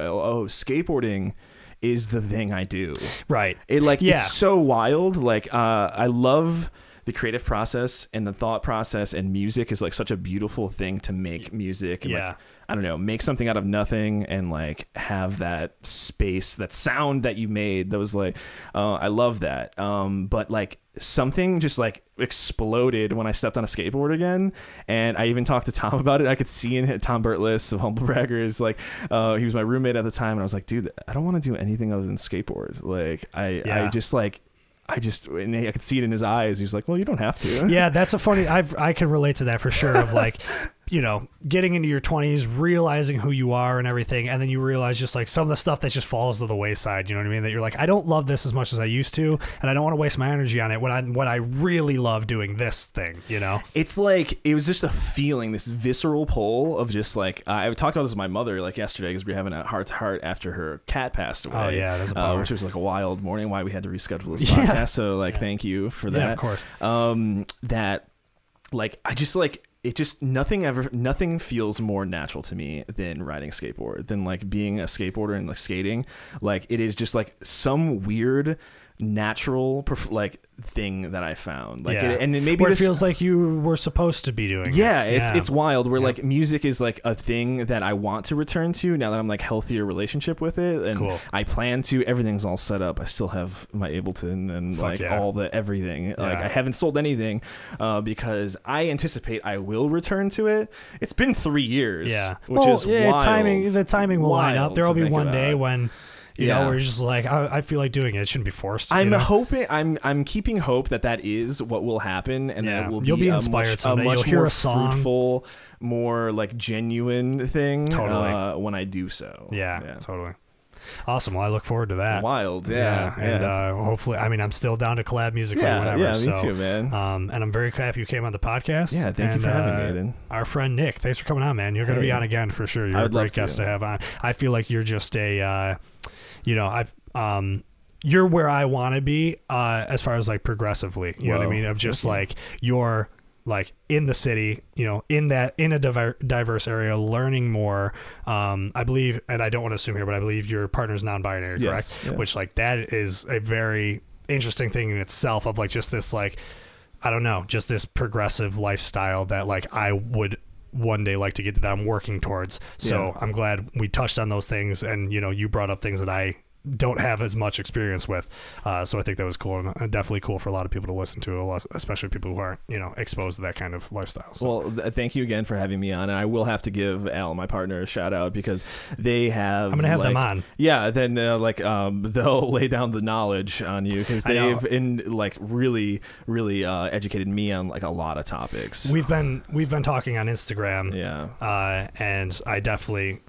skateboarding is the thing I do. Right. It's so wild. Like, I love the creative process and the thought process, and music is like such a beautiful thing to make music. And like, I don't know, make something out of nothing and like have that space, that sound that you made. That was like, I love that. But like something just like exploded when I stepped on a skateboard again. And I even talked to Tom about it. I could see in Tom Bertlis of Humble Braggers, like, he was my roommate at the time. And I was like, dude, I don't want to do anything other than skateboard. Like, I could see it in his eyes. He was like, well, you don't have to. Yeah, that's a funny, I can relate to that for sure, of like, getting into your 20s, realizing who you are and everything, and then you realize just like some of the stuff that just falls to the wayside, you know what I mean? That you're like, I don't love this as much as I used to, and I don't want to waste my energy on it when I really love doing this thing, It's like, it was just a feeling, this visceral pull of just like, I talked about this with my mother like yesterday, because we were having a heart-to-heart after her cat passed away. Oh yeah, that's a bummer. Which was like a wild morning, why we had to reschedule this podcast. So like, thank you for that. Yeah, of course. That like, I just like, it just, nothing feels more natural to me than riding a skateboard, than like being a skateboarder and like skating. Like, it is just like some weird natural like thing that I found, like, and maybe it feels like you were supposed to be doing it's wild, where like music is like a thing that I want to return to now that I'm like healthier relationship with it, and I plan to. Everything's all set up. I still have my Ableton and all the everything. Like, I haven't sold anything because I anticipate I will return to it. It's been 3 years, which is wild. The timing will line up. There will be one day when where you're just like, I feel like doing it. It shouldn't be forced. I'm hoping, I'm keeping hope that is what will happen, and that it will be inspired a much more fruitful, more like genuine thing when I do so. Yeah, totally. Awesome. Well, I look forward to that. Wild, and hopefully, I mean, I'm still down to collab musically whenever. Yeah, me too, man. And I'm very happy you came on the podcast. Yeah, thank you for having me, Aiden. Our friend Nick, thanks for coming on, man. You're going to be on again for sure. You're a great guest to have on. I feel like you're just a, you're where I want to be as far as like progressively. You know what I mean? Of just like you're like in the city, in a diverse area, learning more. I believe, and I don't want to assume here, but I believe your partner's non-binary, correct? Yeah. Which like that is a very interesting thing in itself, of like just this like, I don't know, just this progressive lifestyle that like I would one day like to get to, that I'm working towards. So I'm glad we touched on those things, and you brought up things that I don't have as much experience with, so I think that was cool, and definitely cool for a lot of people to listen to, especially people who aren't exposed to that kind of lifestyle. So. Well, thank you again for having me on, and I will have to give Al, my partner, a shout out, because they have, I'm gonna have them on. Then they'll lay down the knowledge on you, because they've really educated me on like a lot of topics. We've been talking on Instagram, and I definitely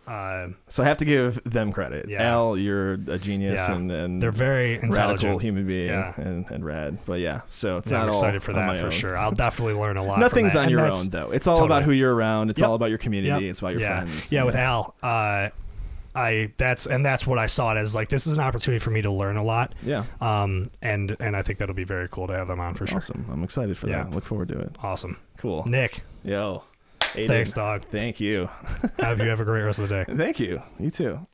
so I have to give them credit. Al, you're a genius, and they're very intelligent, radical human being, and rad. But so it's not I'm all excited for that for sure. I'll definitely learn a lot. Nothing's from that. on your own though. It's all about who you're around. It's all about your community. It's about your friends. With Al, that's what I saw it as. Like, this is an opportunity for me to learn a lot. And I think that'll be very cool to have them on for sure. Awesome. I'm excited for that. Look forward to it. Awesome. Cool. Nick. Yo. Aiden. Thanks, dog. Thank you. I hope you have a great rest of the day. Thank you. You too.